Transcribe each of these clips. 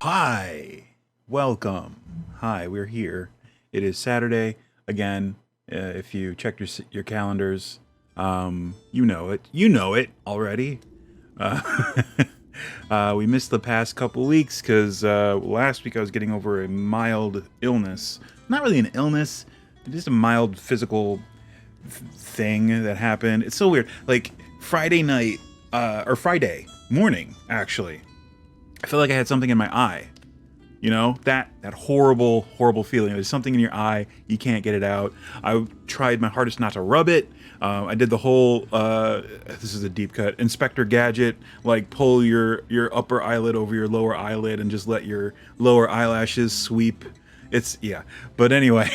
Hi, welcome. Hi, we're here. It is Saturday again. If you checked your calendars, you know it. You know it already. Uh, we missed the past couple weeks because last week I was getting over a mild illness. Not really an illness, just a mild physical thing that happened. It's so weird. Like Friday night, or Friday morning, actually. I felt like I had something in my eye. You know, that horrible feeling. There's something in your eye, you can't get it out. I tried my hardest not to rub it. I did the whole, this is a deep cut, Inspector Gadget, like pull your upper eyelid over your lower eyelid and just let your lower eyelashes sweep. It's, yeah. But anyway,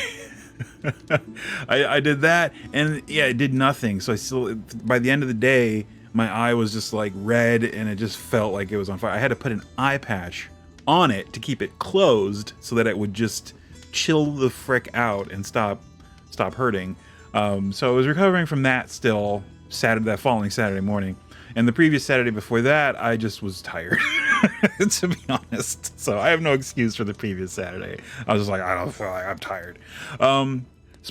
I did that, and yeah, it did nothing. So I still, by the end of the day, my eye was just like red, and it just felt like it was on fire. I had to put an eye patch on it to keep it closed so that it would just chill the frick out and stop hurting. So I was recovering from that still that following Saturday morning, and the previous Saturday before that I just was tired to be honest. So I have no excuse for the previous Saturday. I was just like, I don't feel like I'm tired.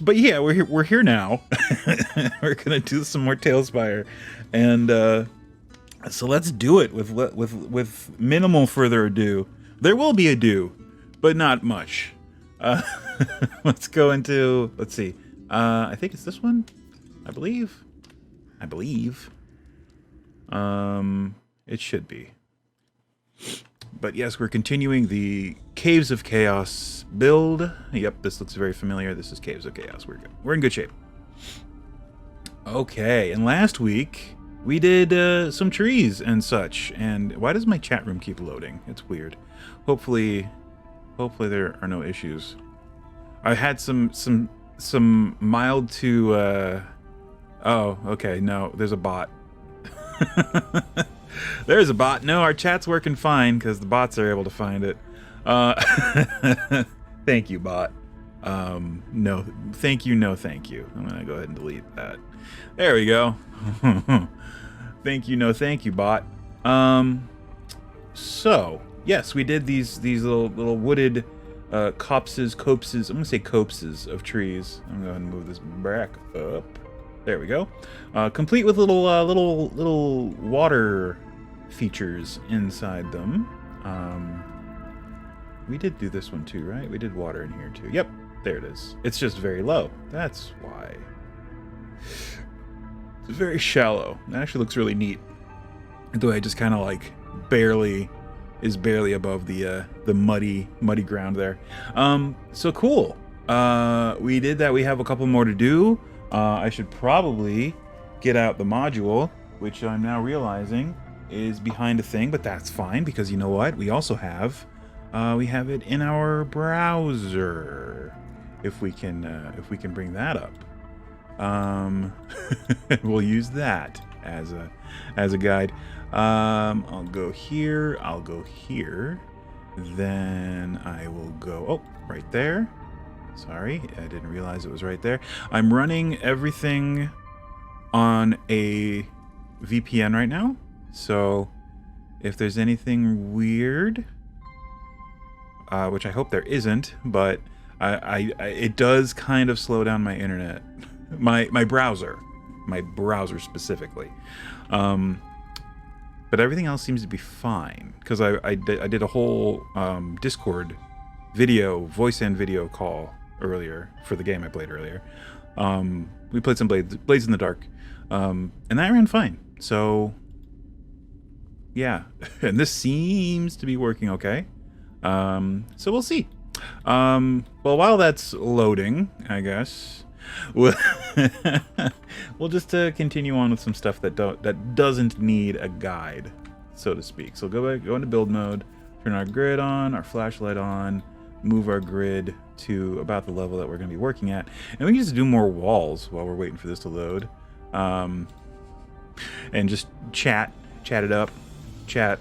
But yeah, we're here now. We're gonna do some more TaleSpire, and so let's do it with minimal further ado. There will be ado, but not much. Let's go into, let's see. I think it's this one. I believe. It should be. But yes, we're continuing the Caves of Chaos build. Yep, this looks very familiar. This is Caves of Chaos. We're good. We're in good shape. Okay, and last week we did some trees and such. And why does my chat room keep loading? It's weird. Hopefully there are no issues. I had some mild to oh, okay, no, there's a bot. There's a bot. No, our chat's working fine because the bots are able to find it. Thank you, bot. No, thank you, no thank you. I'm gonna go ahead and delete that. There we go. Thank you, no thank you, bot. So yes, we did these little wooded copses. I'm gonna say copses of trees. I'm gonna move this back up. There we go. Complete with little water features inside them. We did do this one too, right? We did water in here too. Yep, there it is. It's just very low. That's why. It's very shallow. It actually looks really neat. The way it just kind of like barely above the muddy ground there. So cool. We did that. We have a couple more to do. I should probably get out the module, which I'm now realizing is behind a thing, but that's fine because you know what? We also have we have it in our browser. If we can bring that up, we'll use that as a guide. I'll go here. I'll go here. Then I will go. Oh, right there. Sorry, I didn't realize it was right there. I'm running everything on a VPN right now, so if there's anything weird, which I hope there isn't, but it does kind of slow down my internet, my browser specifically. But everything else seems to be fine because I did a whole Discord voice and video call earlier for the game I played earlier. We played some Blades in the Dark, and that ran fine. So yeah, and this seems to be working okay. So we'll see. Well, while that's loading, I guess we'll just continue on with some stuff that doesn't need a guide, so to speak. So go into build mode, turn our grid on, our flashlight on, move our grid to about the level that we're going to be working at, and we can just do more walls while we're waiting for this to load, and just chat it up, chat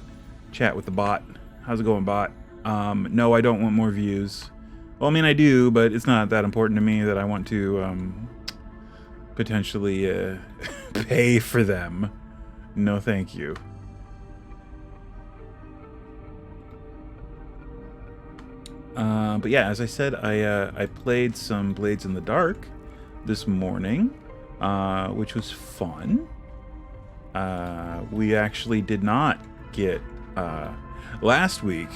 with the bot. How's it going, bot? No, I don't want more views. Well, I mean, I do, but it's not that important to me that I want to potentially pay for them. No, thank you. But yeah, as I said, I played some Blades in the Dark this morning, which was fun. We actually did not get last week.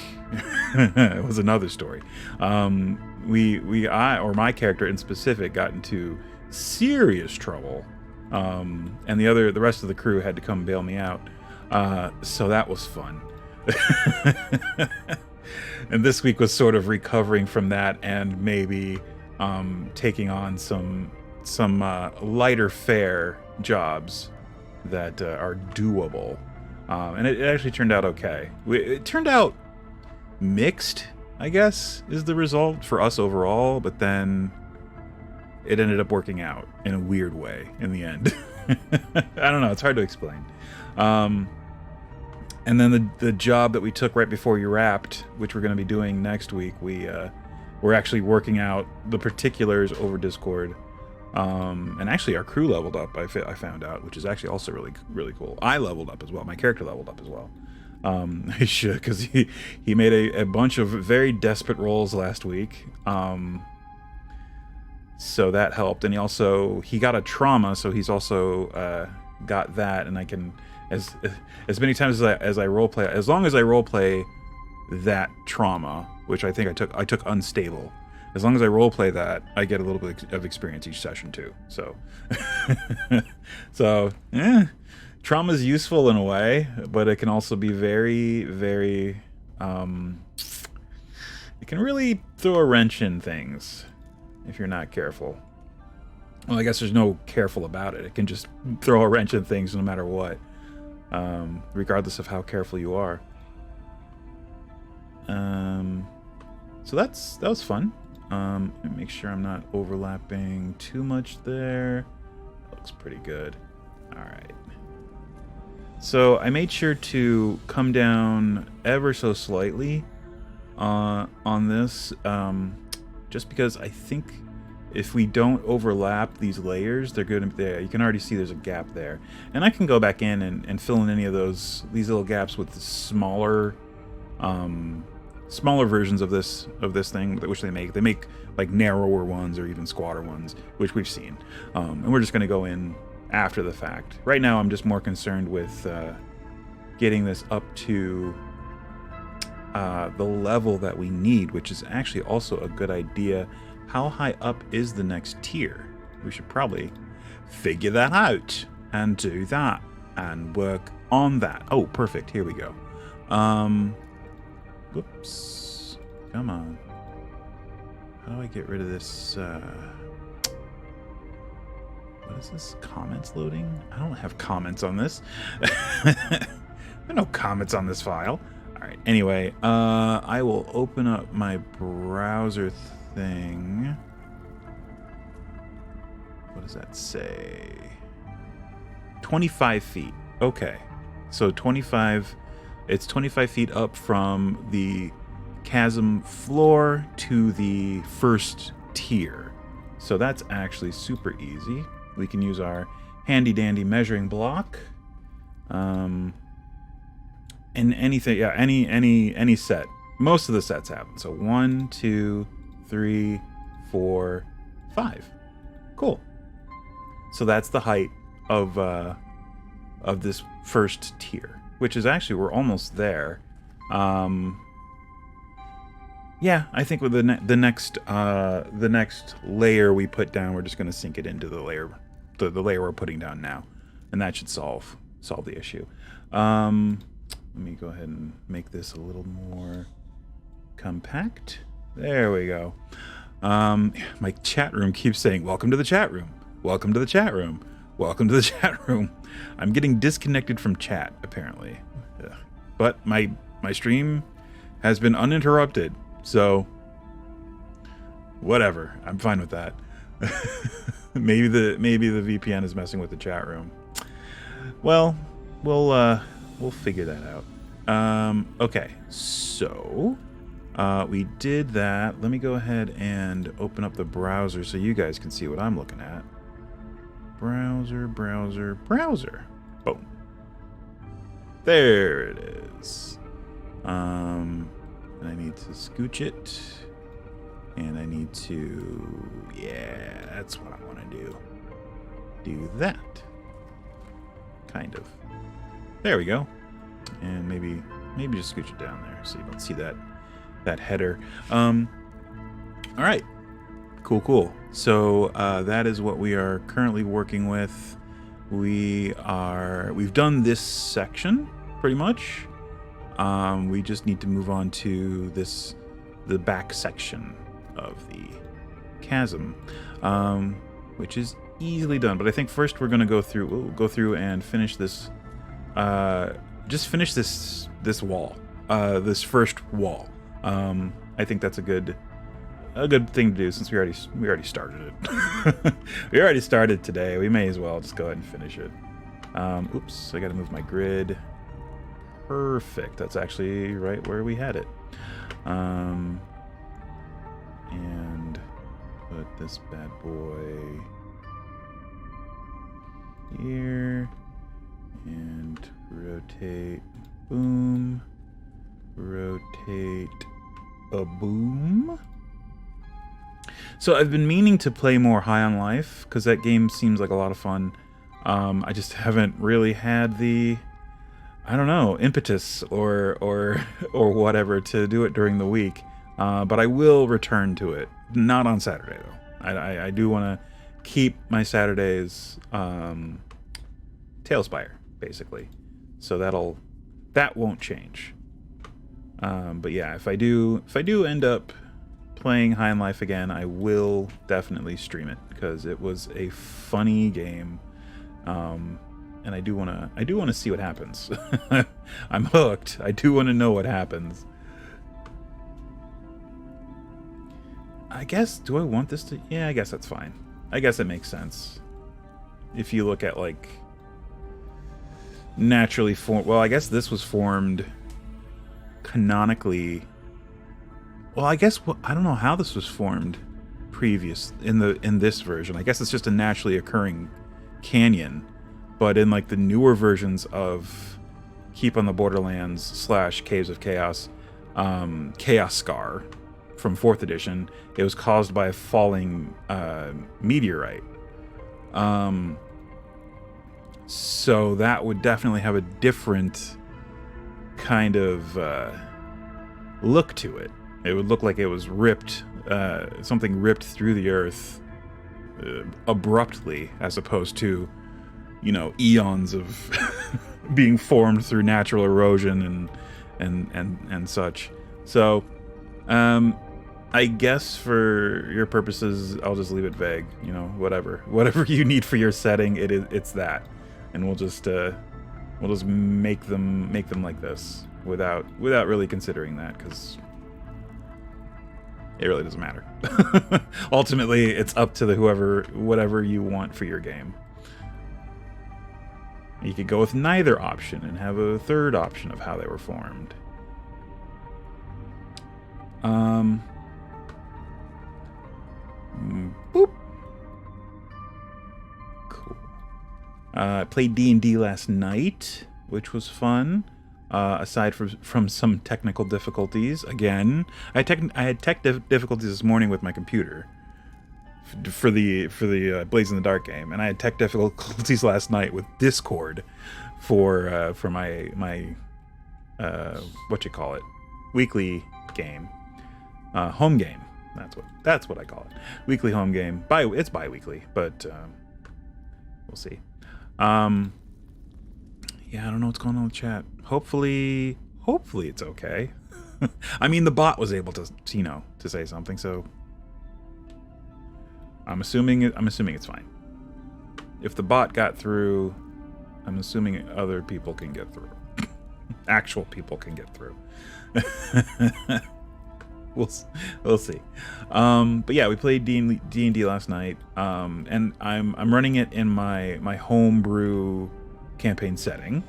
It was another story. My character in specific got into serious trouble, and the rest of the crew had to come bail me out. So that was fun. And this week was sort of recovering from that, and maybe taking on some lighter fare jobs that are doable. And it actually turned out okay. It turned out mixed, I guess, is the result for us overall, but then it ended up working out in a weird way in the end. I don't know, it's hard to explain. And then the job that we took right before you wrapped, which we're going to be doing next week, we're actually working out the particulars over Discord. And actually our crew leveled up, I found out, which is actually also really, really cool. I leveled up as well. My character leveled up as well. He should, because he made a bunch of very desperate rolls last week. So that helped. And he got a trauma, so he's also got that, and I can... As many times as I roleplay, as long as I roleplay that trauma, which I think I took unstable. As long as I roleplay that, I get a little bit of experience each session too. So, trauma is useful in a way, but it can also be very, very. It can really throw a wrench in things if you're not careful. Well, I guess there's no careful about it. It can just throw a wrench in things no matter what. Regardless of how careful you are. So that was fun. Let me make sure I'm not overlapping too much there. That looks pretty good. Alright. So I made sure to come down ever so slightly on this, just because I think if we don't overlap these layers, they're good. There, you can already see there's a gap there, and I can go back in and fill in any of these little gaps with the smaller versions of this thing, which they make. They make like narrower ones or even squatter ones, which we've seen, and we're just going to go in after the fact. Right now, I'm just more concerned with getting this up to the level that we need, which is actually also a good idea. How high up is the next tier? We should probably figure that out and do that and work on that. Oh, perfect. Here we go. Whoops. Come on. How do I get rid of this? What is this? Comments loading? I don't have comments on this. There are no comments on this file. All right. Anyway, I will open up my browser thing. What does that say? 25 feet. Okay. So 25, it's 25 feet up from the chasm floor to the first tier. So that's actually super easy. We can use our handy dandy measuring block. And anything, yeah, any set. Most of the sets have them. So 1, 2, 3, 4, 5. Cool. So that's the height of this first tier, which is actually, we're almost there. Yeah, I think with the next layer we put down, we're just going to sink it into the layer we're putting down now, and that should solve the issue. Let me go ahead and make this a little more compact. There we go. My chat room keeps saying, "Welcome to the chat room. Welcome to the chat room. Welcome to the chat room." I'm getting disconnected from chat apparently, but my stream has been uninterrupted. So, whatever. I'm fine with that. maybe the VPN is messing with the chat room. Well, we'll figure that out. Okay, so we did that. Let me go ahead and open up the browser so you guys can see what I'm looking at. Browser. Boom. There it is. And I need to scooch it. And I need to, yeah, that's what I want to do. Do that. Kind of. There we go. And maybe just scooch it down there so you don't see that header. All right. Cool. So that is what we are currently working with. We've done this section pretty much. We just need to move on to the back section of the chasm, which is easily done. But I think first we'll go through and finish this. Just finish this wall, this first wall. I think that's a good thing to do since we already started it. We already started today. We may as well just go ahead and finish it. Oops, I got to move my grid. Perfect. That's actually right where we had it. And put this bad boy here. And rotate, boom, rotate, a boom. So I've been meaning to play more High on Life, because that game seems like a lot of fun. I just haven't really had the, I don't know, impetus or whatever to do it during the week. But I will return to it. Not on Saturday, though. I do want to keep my Saturdays TaleSpire, basically. So that won't change. But yeah, if I do end up playing High on Life again, I will definitely stream it because it was a funny game. And I do want to see what happens. I'm hooked. I do want to know what happens. I guess, do I want this to... Yeah, I guess that's fine. I guess it makes sense. If you look at, like, naturally formed... Well, I guess this was formed canonically... Well, I guess... I don't know how this was formed previous in this version. I guess it's just a naturally occurring canyon. But in, like, the newer versions of Keep on the Borderlands / Caves of Chaos, Chaos Scar from 4th edition, it was caused by a falling meteorite. So that would definitely have a different kind of look to it. It would look like it was ripped, something ripped through the earth abruptly, as opposed to, you know, eons of being formed through natural erosion and such. So, I guess for your purposes, I'll just leave it vague. You know, whatever you need for your setting, it's that, and we'll just make them like this without really considering that, because it really doesn't matter. Ultimately, it's up to whatever you want for your game. You could go with neither option and have a third option of how they were formed. Boop. Cool. I played D&D last night, which was fun. Aside from some technical difficulties, again, I had tech difficulties this morning with my computer for the Blaze in the Dark game, and I had tech difficulties last night with Discord for my weekly game, home game. That's what I call it. Weekly home game. It's bi-weekly, but we'll see. Yeah, I don't know what's going on with chat. Hopefully it's okay. I mean, the bot was able to say something, so I'm assuming it's fine. If the bot got through, I'm assuming other people can get through. Actual people can get through. We'll see. But yeah, we played D&D last night, and I'm running it in my homebrew campaign setting,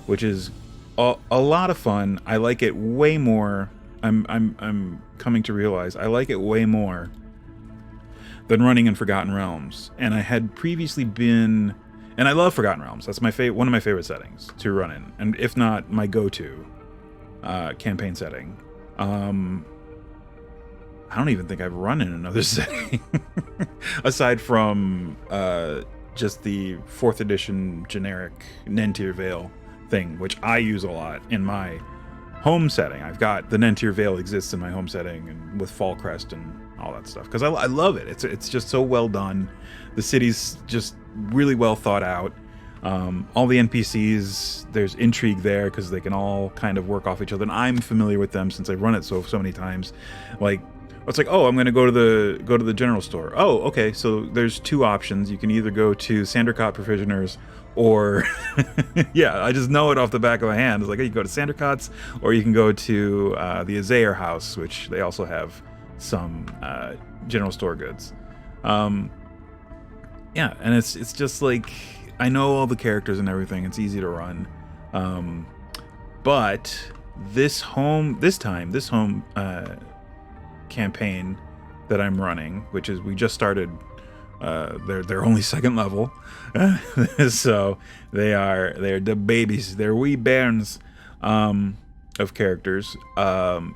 which is a lot of fun. I like it way more. I'm coming to realize I like it way more than running in Forgotten Realms. And I had previously been, and I love Forgotten Realms. That's one of my favorite settings to run in, and if not my go-to campaign setting. I don't even think I've run in another setting aside from just the 4th edition generic Nentir Vale thing, which I use a lot in my home setting. I've got the Nentir Vale exists in my home setting and with Fallcrest and all that stuff because I love it. It's just so well done. The city's just really well thought out. All the NPCs, there's intrigue there because they can all kind of work off each other, and I'm familiar with them since I've run it so many times. Like, it's like, oh, I'm going to go to the general store. Oh, okay, so there's 2 options. You can either go to Sandercott Provisioners or yeah, I just know it off the back of my hand. It's like, hey, you go to Sandercott's, or you can go to the Azair House, which they also have some general store goods. Yeah, and it's just like, I know all the characters and everything. It's easy to run. But this home campaign that I'm running, which is, we just started, they're only 2nd level. So they're the babies, they're wee bairns of characters. And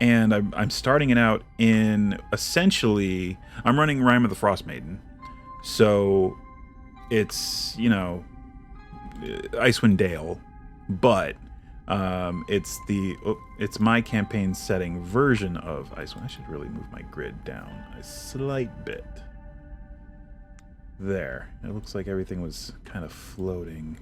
I'm starting it out in, essentially, I'm running Rime of the Frost Maiden. So it's, you know, Icewind Dale, but it's my campaign setting version of Icewind. I should really move my grid down a slight bit. There. It looks like everything was kind of floating.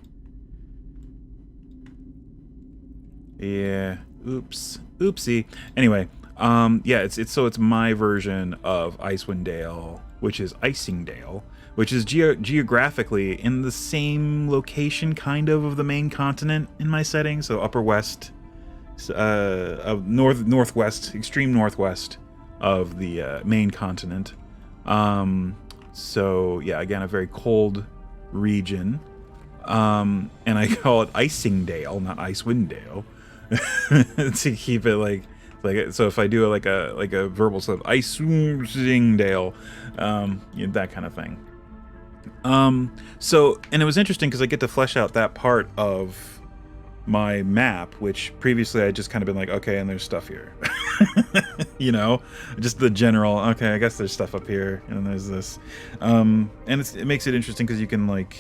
Yeah. Oops. Oopsie. Anyway, yeah, it's my version of Icewind Dale, which is Icingdale, which is geographically in the same location, kind of the main continent in my setting. So upper west, of northwest, extreme northwest of the main continent. So yeah, again, a very cold region. And I call it Icingdale, not Icewind Dale, to keep it like so. If I do like a verbal sort of Icingdale, that kind of thing. So, and it was interesting because I get to flesh out that part of my map, which previously I just kind of been like, okay, and there's stuff here, you know, just the general, okay, I guess there's stuff up here, and then there's this, and it makes it interesting because you can, like,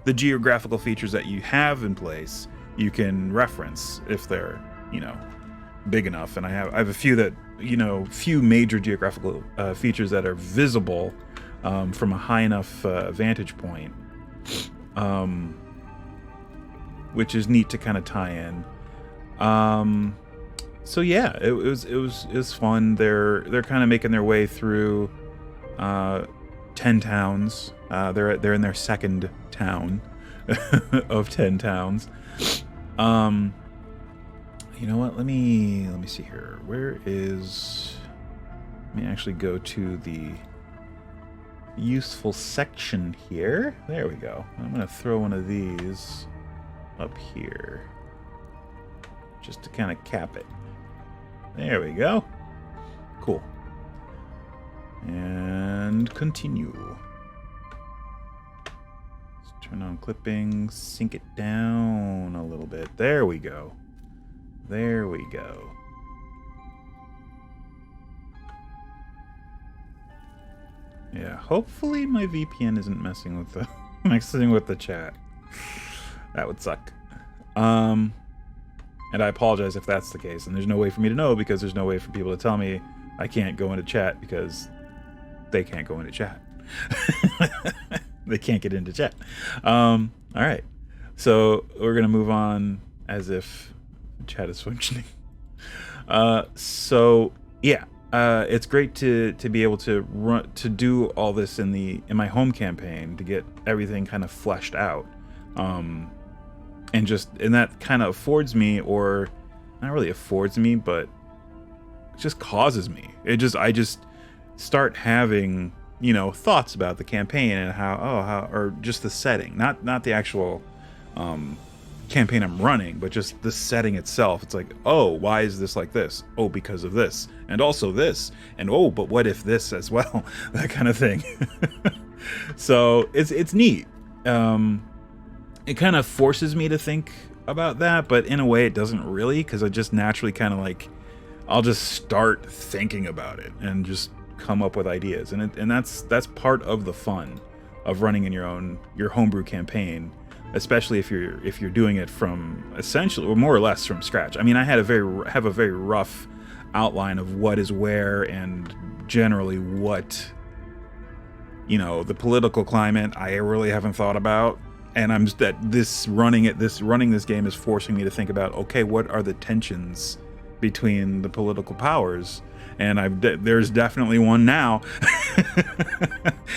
the geographical features that you have in place, you can reference if they're, you know, big enough. And I have a few that, you know, few major geographical features that are visible from a high enough vantage point, which is neat to kind of tie in. So yeah, it was fun. They're kind of making their way through 10 towns. They're in their second town of 10 towns. You know what? Let me see here. Where is? Let me actually go to the useful section here. There we go. I'm gonna throw one of these up here just to kind of cap it. There we go. Cool. And continue. Let's turn on clipping, sink it down a little bit. There we go. There we go. Yeah, hopefully my VPN isn't messing with the chat. That would suck. And I apologize if that's the case, and there's no way for me to know because there's no way for people to tell me I can't go into chat because they can't go into chat. They can't get into chat. All right. So we're gonna move on as if chat is functioning. So yeah. It's great to be able to do all this in my home campaign to get everything kind of fleshed out, and that kind of affords me, or not really affords me, but it just causes me. I just start having, you know, thoughts about the campaign and how or just the setting, not the actual campaign I'm running, but just the setting itself. It's like, oh, why is this like this? Oh, because of this, and also this, and oh, but what if this as well? That kind of thing. So it's neat. It kind of forces me to think about that, but in a way it doesn't really, because I just naturally kind of like I'll just start thinking about it and just come up with ideas, and that's part of the fun of running in your homebrew campaign, especially if you're doing it from essentially or more or less from scratch. I mean, I have a very rough outline of what is where and generally what, the political climate I really haven't thought about, and I'm just that running this game is forcing me to think about, okay, what are the tensions between the political powers, and there's definitely one now.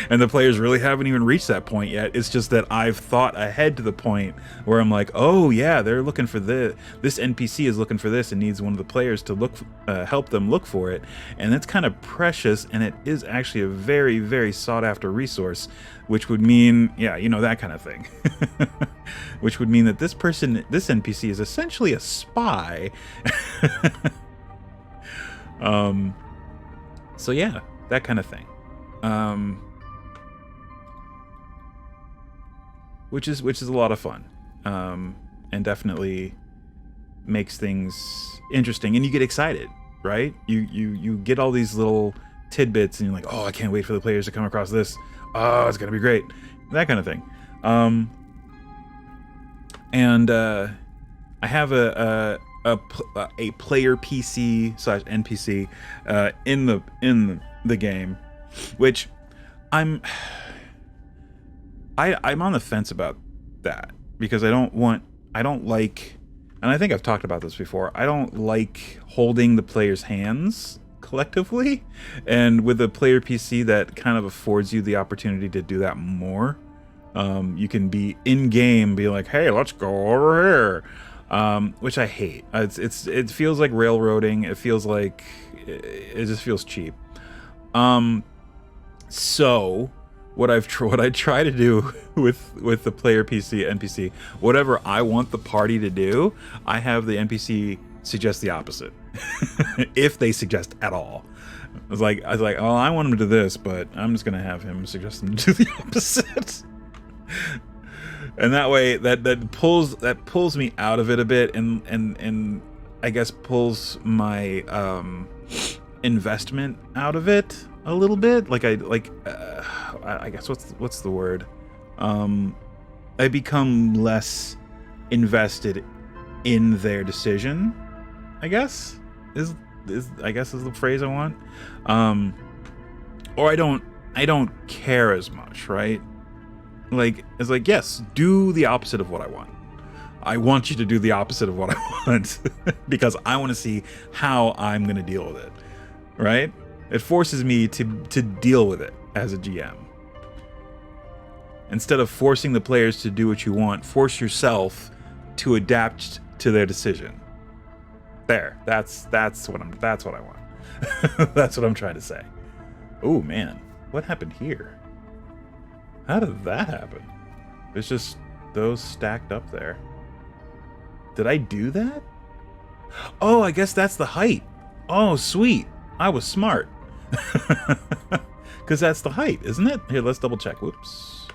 And the players really haven't even reached that point yet. It's just that I've thought ahead to the point where I'm like, oh yeah, they're looking for this NPC is looking for this and needs one of the players to help them look for it, and that's kind of precious, and it is actually a very, very sought after resource, which would mean, that kind of thing. Which would mean that this NPC is essentially a spy. So yeah, that kind of thing. Which is a lot of fun. And definitely makes things interesting, and you get excited, right? You get all these little tidbits, and you're like, oh, I can't wait for the players to come across this. Oh, it's gonna be great. That kind of thing. And I have a player PC / NPC in the game, which I'm on the fence about that, because I don't like, and I think I've talked about this before, I don't like holding the players' hands collectively, and with a player PC that kind of affords you the opportunity to do that more. You can be in game, be like, hey, let's go over here, which I hate. It feels like railroading. It feels like it just feels cheap. So what I try to do with the player PC NPC, whatever I want the party to do, I have the NPC suggest the opposite. If they suggest at all. I was like, oh, I want him to do this, but I'm just gonna have him suggest them to do the opposite. And that way that pulls me out of it a bit, and I guess pulls my investment out of it a little bit. I guess what's the word? I become less invested in their decision, I guess is the phrase I want. Or I don't care as much, right? It's like, yes, do the opposite of what I want. I want you to do the opposite of what I want because I want to see how I'm going to deal with it, right? It forces me to deal with it as a GM. Instead of forcing the players to do what you want, force yourself to adapt to their decision. There, that's what I want. That's what I'm trying to say. Oh man, what happened here? How did that happen? There's just those stacked up there. Did I do that? Oh, I guess that's the height. Oh, sweet. I was smart. Because that's the height, isn't it? Here, let's double check. Whoops.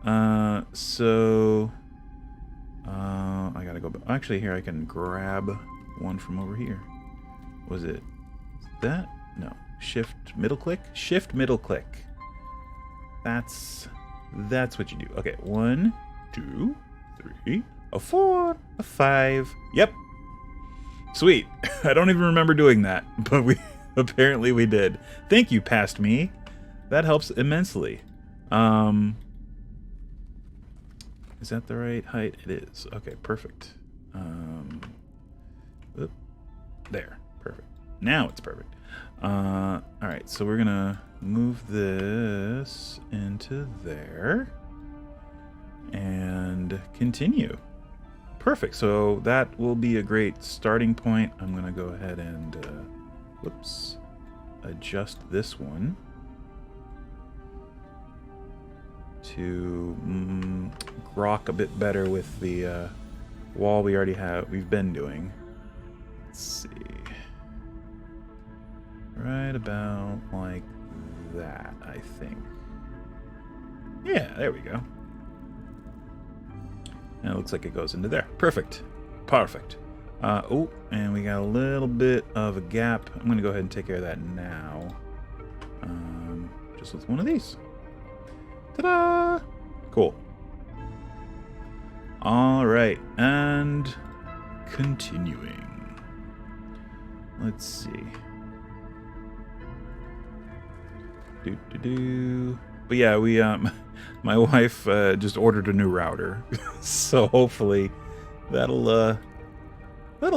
I gotta go back. Actually, here I can grab one from over here. Was it that? No. Shift middle click? Shift middle click. That's what you do. Okay, 1, 2, 3, a 4, a 5. Yep. Sweet. I don't even remember doing that, but apparently we did. Thank you, past me. That helps immensely. Is that the right height? It is. Okay, perfect. There. Perfect. Now it's perfect. All right, so we're gonna move this into there and continue. Perfect. So that will be a great starting point. I'm gonna go ahead and adjust this one to grok a bit better with the wall we've been doing. Let's see. Right about like that, I think. Yeah, there we go. And it looks like it goes into there. Perfect. Perfect. Oh, and we got a little bit of a gap. I'm going to go ahead and take care of that now. Just with one of these. Ta-da! Cool. All right, and continuing. Let's see. But yeah, we my wife just ordered a new router, so hopefully that'll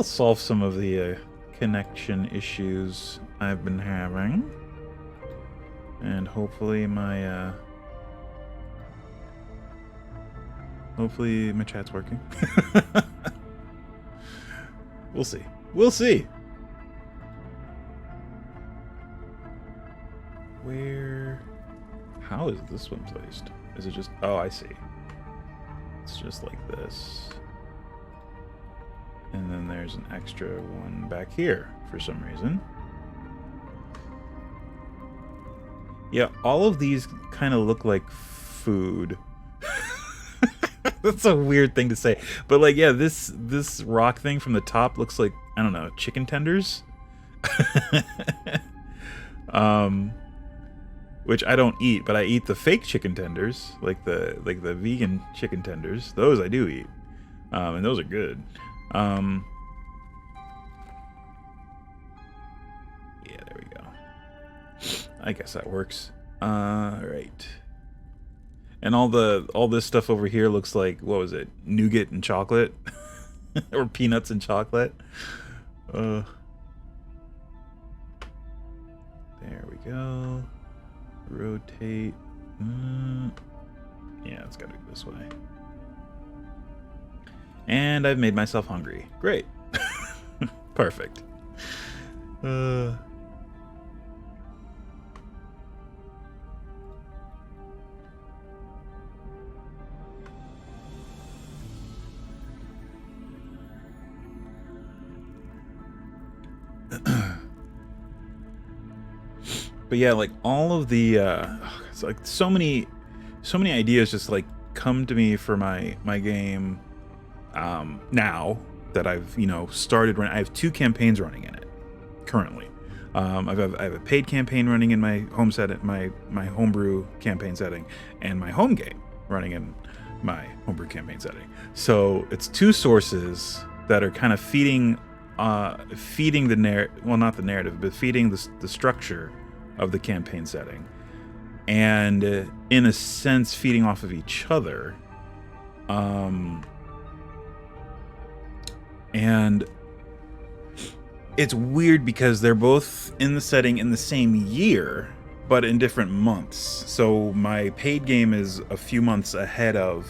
solve some of the connection issues I've been having, and hopefully my chat's working. We'll see. We'll see. How is this one placed? Is it just... Oh, I see. It's just like this. And then there's an extra one back here for some reason. Yeah, all of these kind of look like food. That's a weird thing to say. But like, yeah, this rock thing from the top looks like, I don't know, chicken tenders? Which I don't eat, but I eat the fake chicken tenders, like the vegan chicken tenders. Those I do eat, and those are good. Yeah, there we go. I guess that works. Right. And all this stuff over here looks like, what was it? Nougat and chocolate, or peanuts and chocolate. There we go. Rotate. Yeah, it's gotta go this way. And I've made myself hungry. Great. Perfect. But yeah, like all of the it's like so many ideas just like come to me for my game now that I've started running. I have 2 campaigns running in it currently. I have a paid campaign running in my home set, my homebrew campaign setting, and my home game running in my homebrew campaign setting. So it's 2 sources that are kind of feeding the narrative. Well, not the narrative, but feeding the structure of the campaign setting, and in a sense feeding off of each other. And it's weird because they're both in the setting in the same year, but in different months. So my paid game is a few months ahead of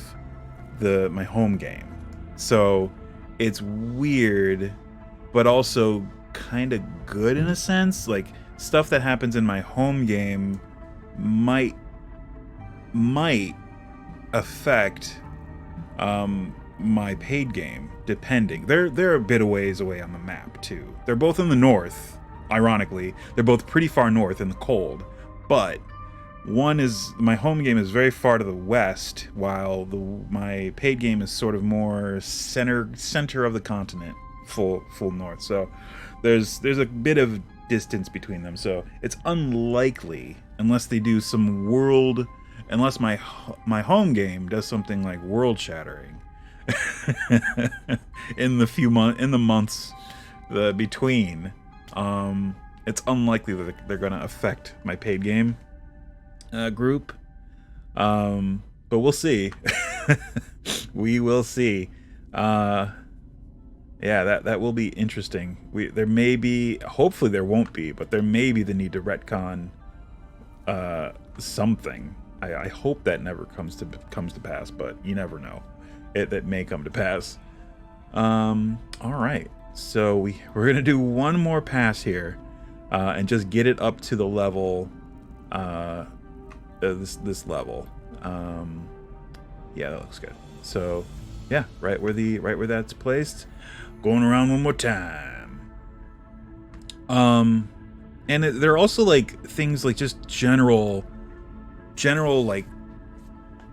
my home game. So it's weird, but also kind of good in a sense. Like, stuff that happens in my home game might affect my paid game, depending. They're a bit of ways away on the map too. They're both in the north. Ironically, they're both pretty far north in the cold, but my home game is very far to the west, while my paid game is sort of more center of the continent, full north. So there's a bit of distance between them, so it's unlikely, unless my home game does something like world shattering in the months between. It's unlikely that they're gonna affect my paid game group, but we'll see. We will see. Yeah, that will be interesting. There may be, hopefully there won't be, but there may be the need to retcon something. I hope that never comes to pass, but you never know. That may come to pass. All right, so we're gonna do one more pass here, and just get it up to the level, this level. Yeah, that looks good. So yeah, right where that's placed. Going around one more time. And there are also like things like just general like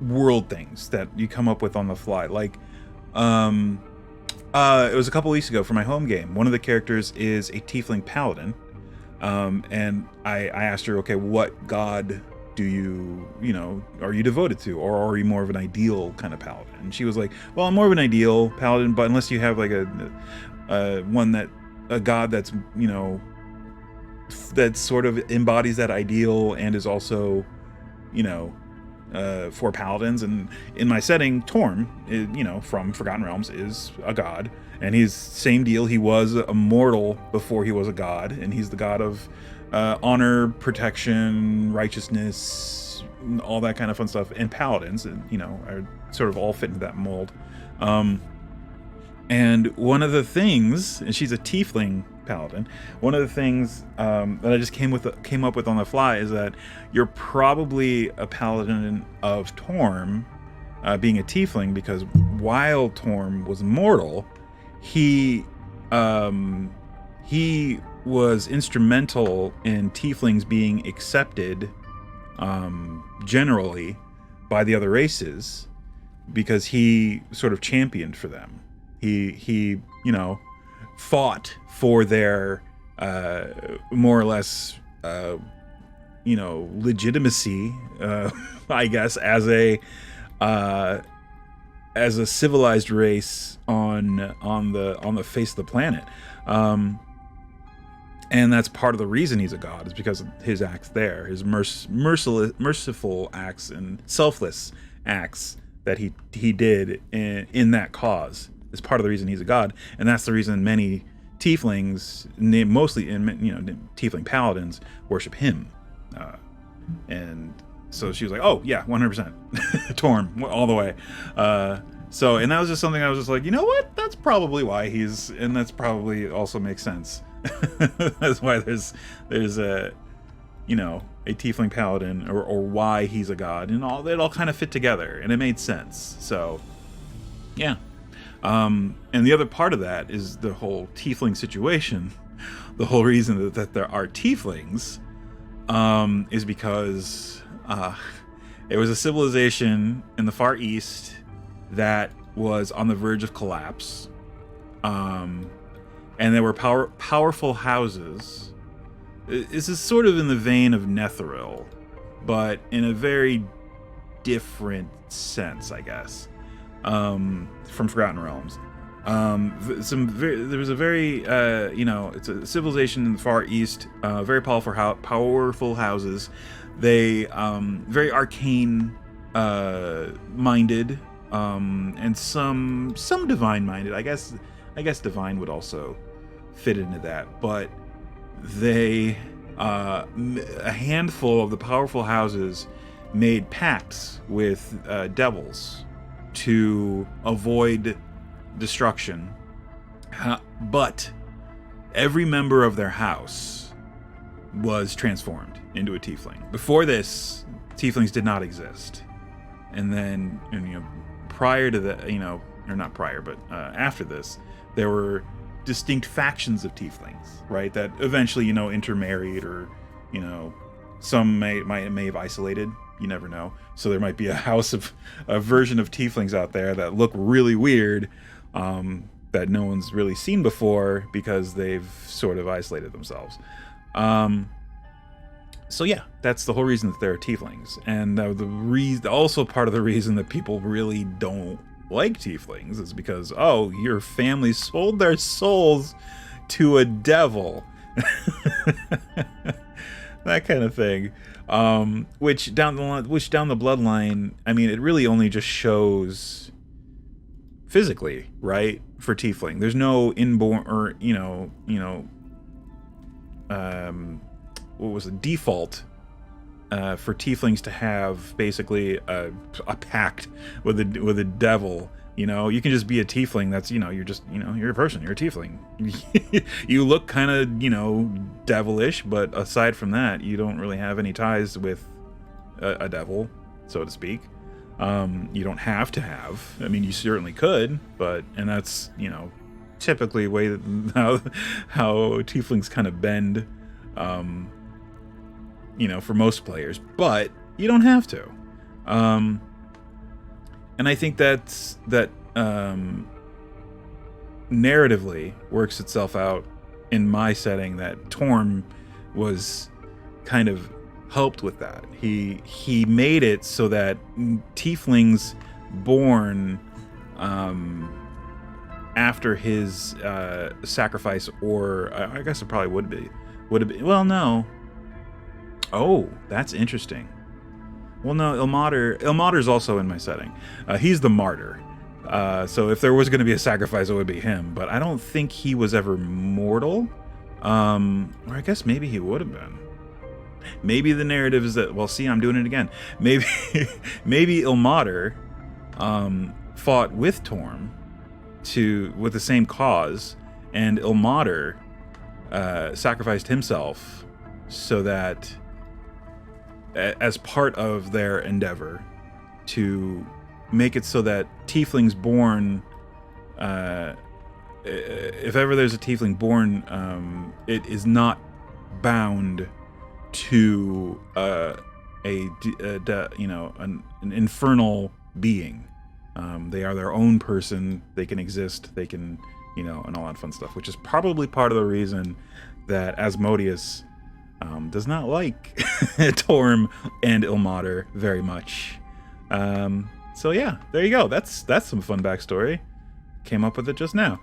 world things that you come up with on the fly. Like It was a couple weeks ago for my home game. One of the characters is a tiefling paladin, and I asked her, okay, what god do are you devoted to, or are you more of an ideal kind of paladin? And she was like, well, I'm more of an ideal paladin, but unless you have like a god that's that sort of embodies that ideal and is also for paladins. And in my setting, Torm, from Forgotten Realms, is a god, and he's same deal. He was a mortal before he was a god, and he's the god of honor, protection, righteousness, all that kind of fun stuff. And paladins, are sort of all fit into that mold. And one of the things, and she's a tiefling paladin, one of the things that I just came up with on the fly is that you're probably a paladin of Torm, being a tiefling, because while Torm was mortal, he was instrumental in tieflings being accepted generally by the other races, because he sort of championed for them. He fought for their more or less legitimacy, I guess, as a civilized race on the face of the planet. And that's part of the reason he's a god, is because of his acts there, his merciful acts and selfless acts that he did in that cause is part of the reason he's a god. And that's the reason many tieflings, mostly tiefling paladins, worship him. And so she was like, oh yeah, 100% Torm all the way. And that was just something I was just like, you know what, that's probably why and that's probably also makes sense. That's why there's a tiefling paladin, or why he's a god, and it all kind of fit together, and it made sense. So yeah. And the other part of that is the whole tiefling situation. The whole reason that there are tieflings is because it was a civilization in the Far East that was on the verge of collapse. And there were powerful houses. This is sort of in the vein of Netheril, but in a very different sense, I guess, from Forgotten Realms. There was a very, it's a civilization in the Far East, very powerful houses. They, very arcane minded, and some divine minded. I guess divine would also fit into that, but a handful of the powerful houses made pacts with devils to avoid destruction, but every member of their house was transformed into a tiefling. Before this, tieflings did not exist, and then prior to that, or not prior, but after this, there were distinct factions of tieflings, right, that eventually intermarried, or some may have isolated. You never know. So there might be a version of tieflings out there that look really weird, that no one's really seen before, because they've sort of isolated themselves. So yeah, that's the whole reason that there are tieflings, and also part of the reason that people really don't like tieflings is because, oh, your family sold their souls to a devil. That kind of thing. Which down the bloodline, I mean, it really only just shows physically, right? For tiefling, there's no inborn, or what was the default for tieflings to have basically a pact with a devil. You can just be a tiefling. That's you're just you're a person. You're a tiefling. You look kind of devilish, but aside from that, you don't really have any ties with a devil, so to speak. You don't have to have. I mean, you certainly could, and that's typically way how tieflings kind of bend. For most players, but you don't have to. And I think that narratively works itself out in my setting that Torm was kind of helped with that. He made it so that tieflings born after his sacrifice, or I guess it probably would have been. Well, no. Oh, that's interesting. Well, no, Ilmater's also in my setting. He's the martyr. So if there was going to be a sacrifice, it would be him. But I don't think he was ever mortal. Or I guess maybe he would have been. Maybe the narrative is that, well, see, I'm doing it again. Maybe Ilmater fought with Torm with the same cause, and Ilmater sacrificed himself so that, as part of their endeavor to make it so that tieflings born, if ever there's a tiefling born, it is not bound to an infernal being. They are their own person. They can exist. They can, and all that fun stuff, which is probably part of the reason that Asmodeus does not like Torm and Ilmater very much. So yeah, there you go. That's some fun backstory. Came up with it just now.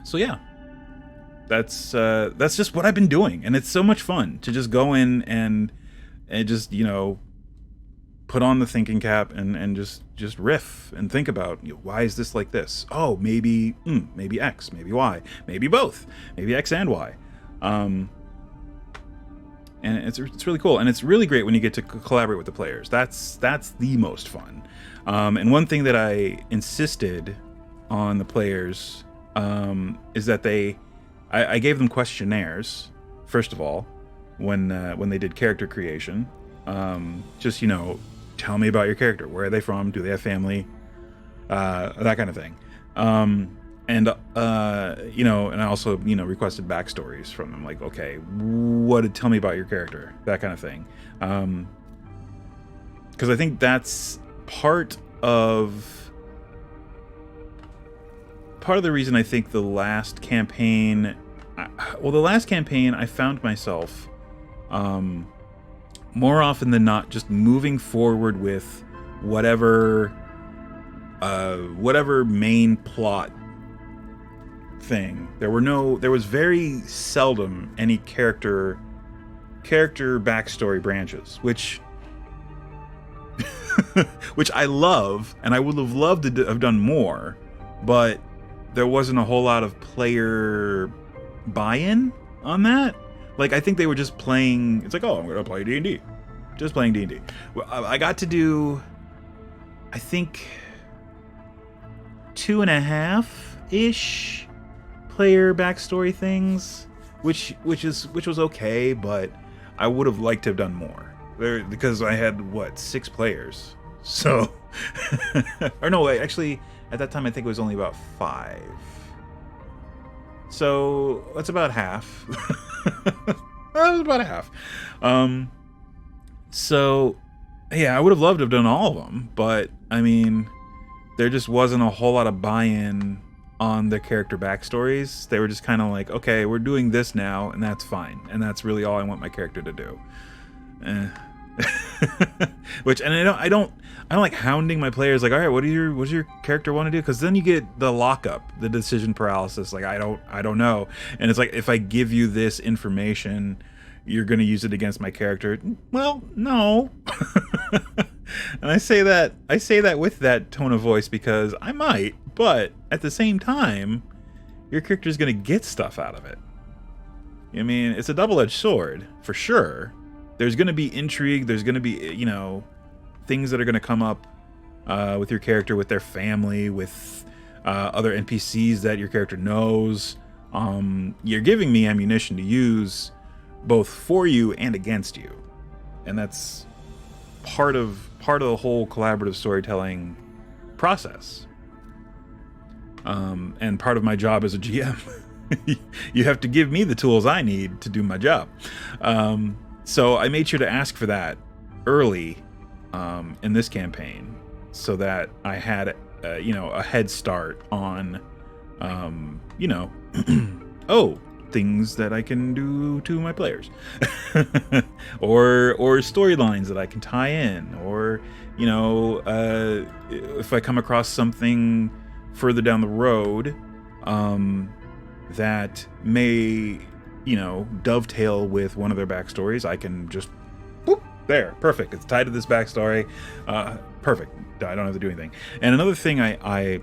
So yeah, that's just what I've been doing, and it's so much fun to just go in and just put on the thinking cap and just riff and think about, why is this like this? Oh, maybe X, maybe Y, maybe both, maybe X and Y. And it's really cool, and it's really great when you get to collaborate with the players. That's the most fun. And one thing that I insisted on the players is that I gave them questionnaires first of all when they did character creation. Just tell me about your character. Where are they from? Do they have family? That kind of thing. And I also, requested backstories from them. Like, okay, tell me about your character? That kind of thing. Because I think that's part of the reason I think the last campaign, I found myself, more often than not, just moving forward with whatever main plot thing. There was very seldom any character backstory branches, which I love, and I would have loved to have done more, but there wasn't a whole lot of player buy-in on that. Like, I think they were just playing. It's like, oh, I'm gonna play D&D, just playing D&D. Well, I got to do, I think, 2.5-ish player backstory things, which was okay, but I would have liked to have done more because I had 6 players. So, or no, actually, at that time I think it was only about 5. So that's about half. That was about a half. So yeah, I would have loved to have done all of them, but I mean, there just wasn't a whole lot of buy-in on their character backstories. They were just kind of like, okay, we're doing this now, and that's fine, and that's really all I want my character to do. Which, and I don't like hounding my players like, all right, what does your character want to do? Because then you get the lockup, the decision paralysis. Like, I don't know. And it's like, if I give you this information, you're going to use it against my character. Well, no. And I say that with that tone of voice because I might, but at the same time, your character's going to get stuff out of it. I mean, it's a double-edged sword for sure. There's going to be intrigue. There's going to be, things that are going to come up with your character, with their family, with other NPCs that your character knows. You're giving me ammunition to use both for you and against you. And that's part of the whole collaborative storytelling process. And part of my job as a GM. You have to give me the tools I need to do my job. So I made sure to ask for that early in this campaign, so that I had, a head start on, things that I can do to my players, or storylines that I can tie in, or if I come across something further down the road that may dovetail with one of their backstories, I can just whoop, there, perfect, it's tied to this backstory, perfect, I don't have to do anything. And another thing I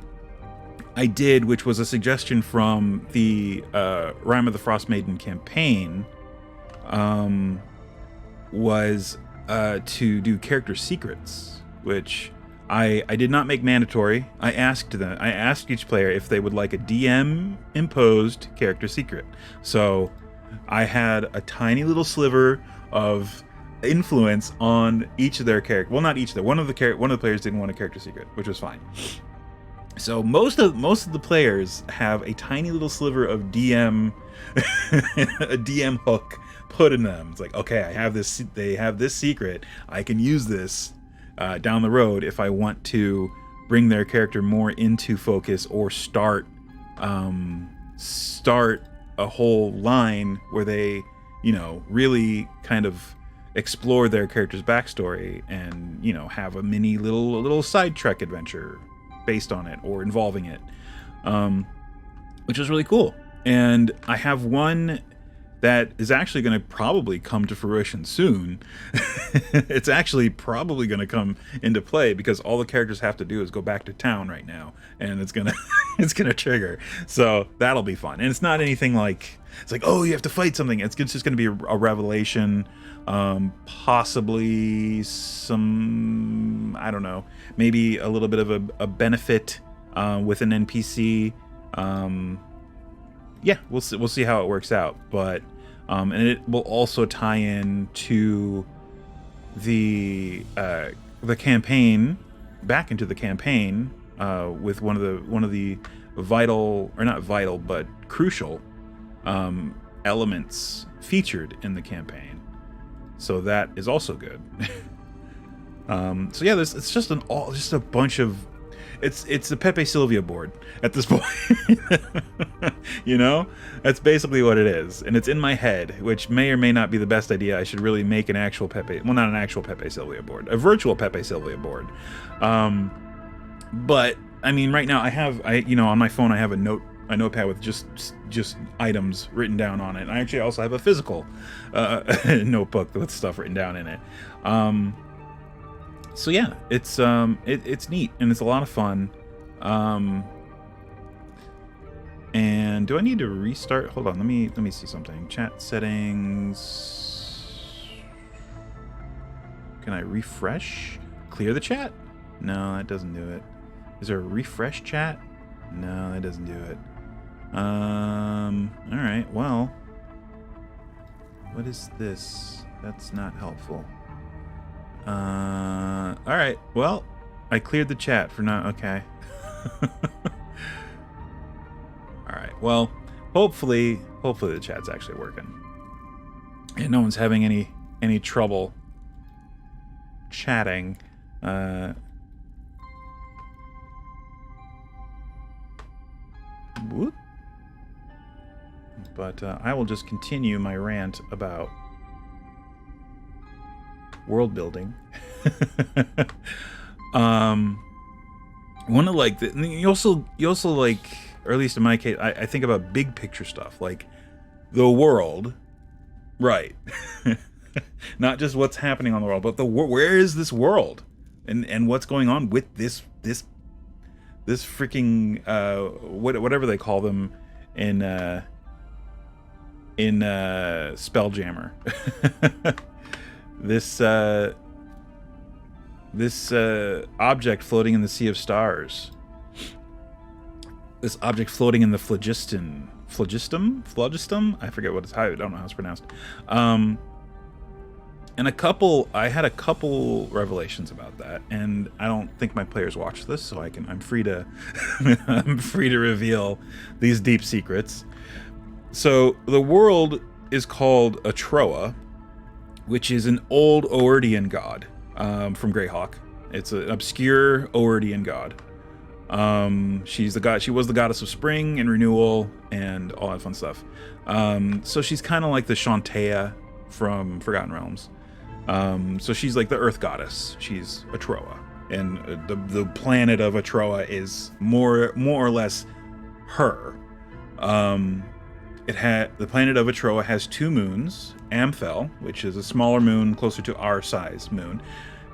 did, which was a suggestion from the Rime of the Frost Maiden campaign, was to do character secrets, which I did not make mandatory. I asked each player if they would like a DM imposed character secret. So I had a tiny little sliver of influence on each of their characters. Well, not each of them. One of the players didn't want a character secret, which was fine. So most of the players have a tiny little sliver of DM, a DM hook put in them. It's like, okay, I have this. They have this secret. I can use this down the road if I want to bring their character more into focus, or start a whole line where they, really kind of explore their character's backstory and have a mini little side trek adventure based on it or involving it, which is really cool. And I have one that is actually going to probably come to fruition soon. It's actually probably going to come into play because all the characters have to do is go back to town right now, and it's gonna trigger. So that'll be fun. And it's not anything like it's like, oh, you have to fight something. It's just going to be a revelation, possibly some, I don't know, maybe a little bit of a benefit with an NPC. Yeah, we'll see how it works out. But and it will also tie in to the campaign, back into the campaign, with one of the vital, or not vital, but crucial elements featured in the campaign. So that is also good. So yeah, it's just a bunch of, it's a Pepe Sylvia board at this point. That's basically what it is, and it's in my head, which may or may not be the best idea. I should really make an actual Pepe, well, not an actual Pepe Sylvia board, a virtual Pepe Sylvia board. But I mean, right now I have, on my phone I have a notepad with just items written down on it. I actually also have a physical notebook with stuff written down in it. So yeah, it's neat, and it's a lot of fun. And do I need to restart? Hold on, let me see something. Chat settings. Can I refresh? Clear the chat? No, that doesn't do it. Is there a refresh chat? No, that doesn't do it. All right. Well, what is this? That's not helpful. All right. Well, I cleared the chat for now. Okay. All right. Well, hopefully the chat's actually working, and no one's having any trouble chatting. Whoop. But I will just continue my rant about world building. One of you also like, or at least in my case, I think about big picture stuff, like the world, right? Not just what's happening on the world, but where is this world, and what's going on with this freaking whatever they call them in Spelljammer. This object floating in the sea of stars. This object floating in the phlogiston. Phlogistum? I forget what it's. I don't know how it's pronounced. And I had a couple revelations about that, and I don't think my players watch this, so I'm free to I'm free to reveal these deep secrets. So the world is called Atroa, which is an old Oerdian god from Greyhawk. It's an obscure Oerdian god. She was the goddess of spring and renewal and all that fun stuff. So she's kind of like the Shantaea from Forgotten Realms. So she's like the earth goddess. She's Atroa, and the planet of Atroa is more or less her. The planet of Atroa has 2 moons: Amphel, which is a smaller moon closer to our size moon,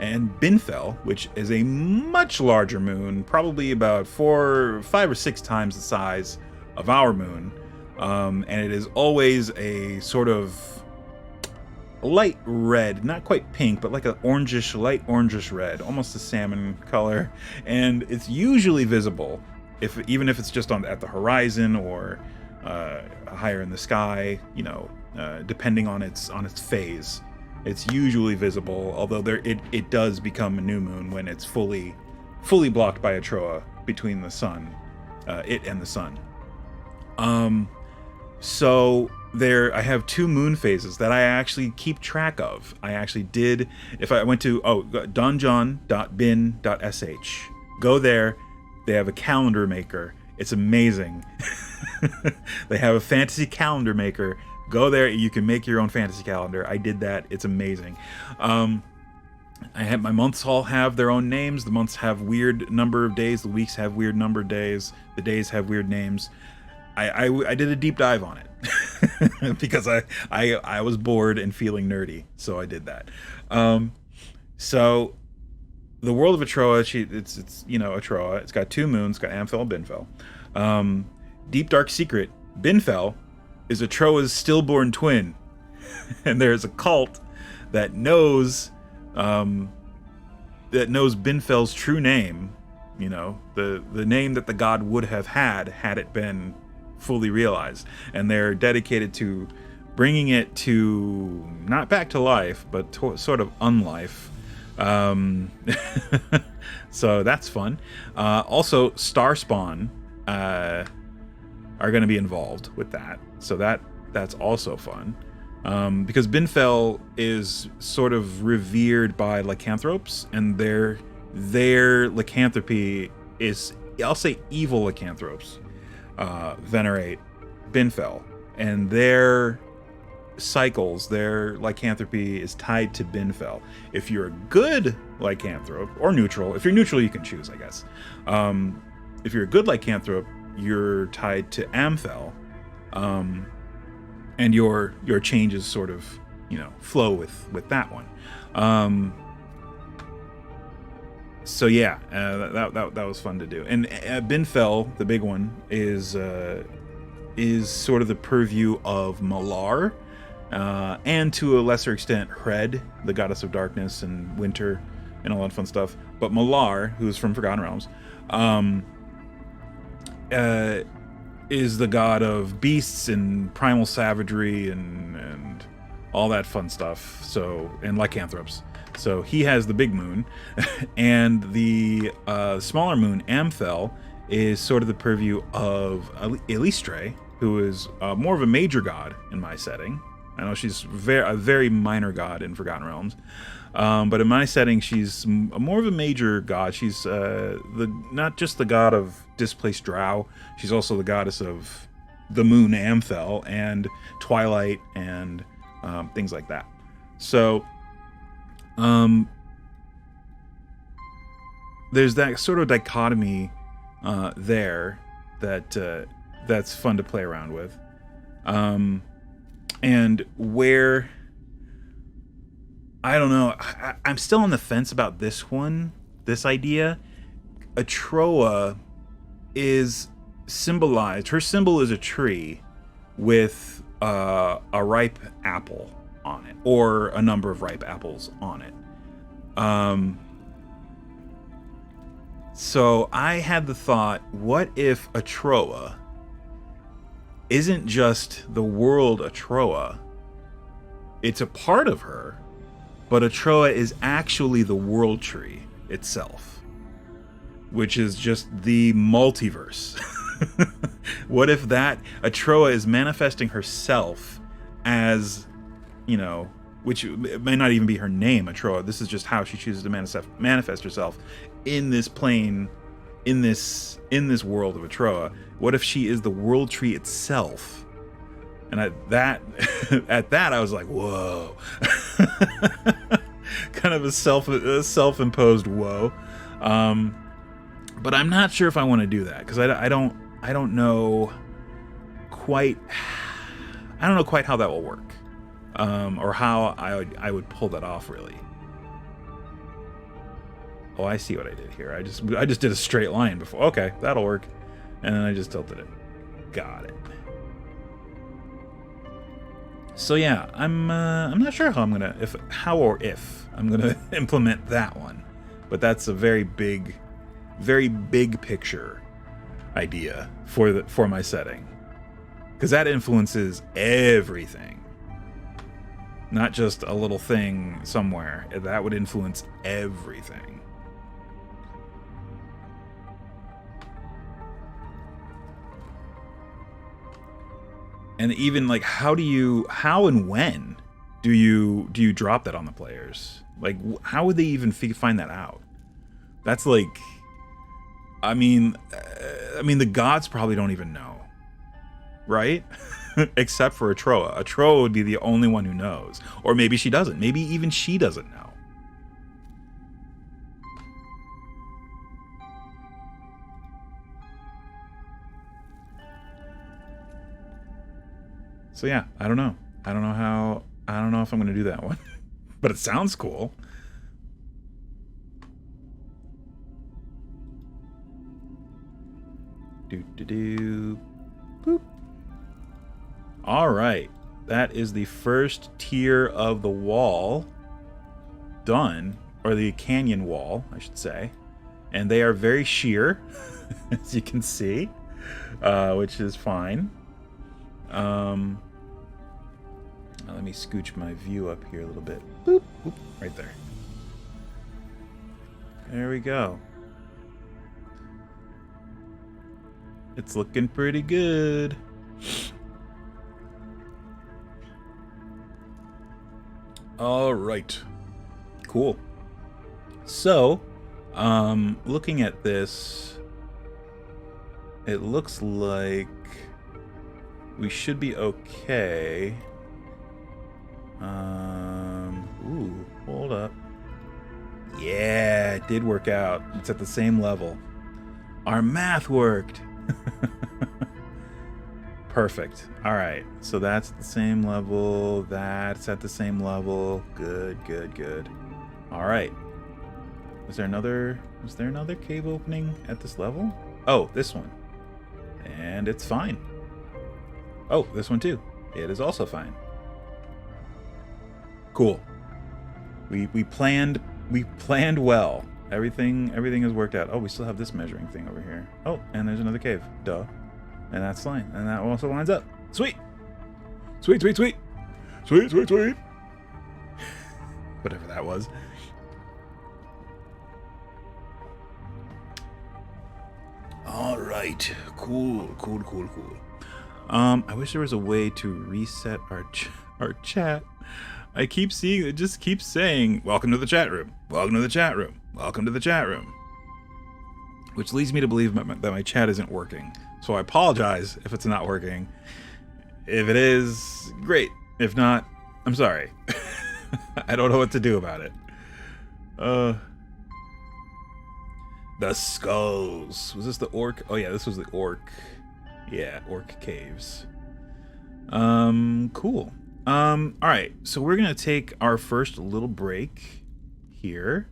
and Binfel, which is a much larger moon, probably about 5 or 6 times the size of our moon. And it is always a sort of light red, not quite pink, but like an orangish, light orangish red, almost a salmon color. And it's usually visible, even if it's just at the horizon or higher in the sky, depending on its phase. It's usually visible, although it does become a new moon when it's fully blocked by Atroa between the sun, it and the sun. So I have 2 moon phases that I actually keep track of. I actually did. If I went to donjon.bin.sh, go there. They have a calendar maker. It's amazing. They have a fantasy calendar maker. Go there. You can make your own fantasy calendar. I did that. It's amazing. My months all have their own names. The months have weird number of days. The weeks have weird number of days. The days have weird names. I did a deep dive on it because I was bored and feeling nerdy, so I did that. So the world of Atroa, it's Atroa. It's got 2 moons. It's got Amphel and Binfel. Deep dark secret: Binfel is Atroa's stillborn twin, and there's a cult that knows Binfel's true name. The name that the god would have had it been fully realized, and they're dedicated to bringing it to not back to life, but sort of unlife. So that's fun. Also, Starspawn are going to be involved with that, so that's also fun. Because Binfel is sort of revered by lycanthropes, and their lycanthropy is, I'll say, evil lycanthropes venerate Binfel, and their cycles, their lycanthropy is tied to Binfel. If you're a good lycanthrope, or neutral, if you're neutral you can choose, I guess. If you're a good lycanthrope, you're tied to Amphel, and your changes sort of flow with that one. So yeah, that was fun to do. And Binfel, the big one, is sort of the purview of Malar, and to a lesser extent Hred, the goddess of darkness and winter and all that fun stuff. But Malar, who's from Forgotten Realms, is the god of beasts and primal savagery and all that fun stuff. So, and lycanthropes. So he has the big moon, and the smaller moon, Amphel, is sort of the purview of Elistre, who is more of a major god in my setting. I know she's a very minor god in Forgotten Realms, but in my setting, she's more of a major god. She's not just the god of displaced drow, she's also the goddess of the moon, Amphel, and twilight and things like that. So there's that sort of dichotomy there that's fun to play around with, and where I don't know, I'm still on the fence about this idea. Atroa is symbolized, her symbol is a tree with a ripe apple on it, or a number of ripe apples on it. So I had the thought, what if Atroa isn't just the world Atroa? It's a part of her, but Atroa is actually the world tree itself, which is just the multiverse. What if that Atroa is manifesting herself as, which may not even be her name, Atroa. This is just how she chooses to manifest herself in this plane, in this world of Atroa. What if she is the world tree itself? And at that I was like, whoa. Kind of a self-imposed whoa. But I'm not sure if I want to do that, because I don't know quite how that will work, or how I would pull that off, really. Oh, I see what I did here. I just did a straight line before. Okay, that'll work. And then I just tilted it. Got it. So yeah, I'm not sure how I'm gonna if I'm gonna implement that one, but that's a very big picture idea for my setting, because that influences everything, not just a little thing somewhere. That would influence everything. And even like, how and when do you drop that on the players? Like, how would they even find that out? That's like, I mean, the gods probably don't even know, right? Except for Atroa. Atroa would be the only one who knows, or maybe she doesn't. Maybe even she doesn't know. So yeah, I don't know. I don't know if I'm gonna do that one, but it sounds cool. Boop. All right, that is the first tier of the wall done, or the canyon wall, I should say, and they are very sheer, as you can see, which is fine. Let me scooch my view up here a little bit. Boop, boop, right there. There we go. It's looking pretty good. All right. Cool. So, looking at this, it looks like we should be okay. Ooh, hold up. Yeah, it did work out. It's at the same level. Our math worked. Perfect. All right, so that's the same level. That's at the same level. Good, good, good. All right. Was there another cave opening at this level? Oh, this one. And it's fine. Oh, this one too. It is also fine. Cool. We planned well. Everything has worked out. Oh, we still have this measuring thing over here. Oh, and there's another cave. Duh. And that's fine. And that also lines up. Sweet. Sweet, sweet, sweet. Sweet, sweet, sweet. Whatever that was. All right. Cool, cool, cool, cool. I wish there was a way to reset our chat. I keep seeing it, just keeps saying, welcome to the chat room, welcome to the chat room, welcome to the chat room. Which leads me to believe that my chat isn't working. So I apologize if it's not working. If it is, great. If not, I'm sorry. I don't know what to do about it. The skulls. Was this the orc? Oh yeah, this was the orc. Yeah, orc caves. Cool. Alright, so we're gonna take our first little break here,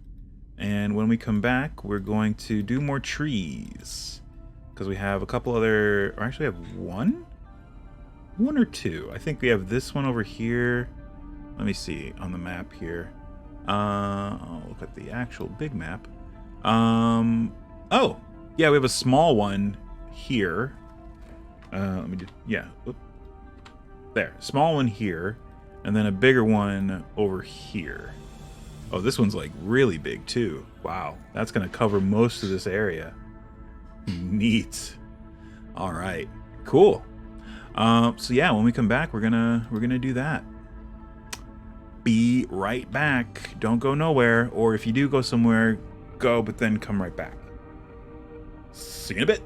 and when we come back, we're going to do more trees, because we have a couple other, or actually have one or two. I think we have this one over here. Let me see on the map here. I'll look at the actual big map. Oh, yeah, we have a small one here. Let me do, yeah. Oop. There, small one here, and then a bigger one over here. Oh, this one's like really big too. Wow, that's gonna cover most of this area. Neat. All right, cool. So yeah, when we come back, we're gonna do that. be right back. Don't go nowhere. Or if you do go somewhere, go, but then come right back. See you in a bit.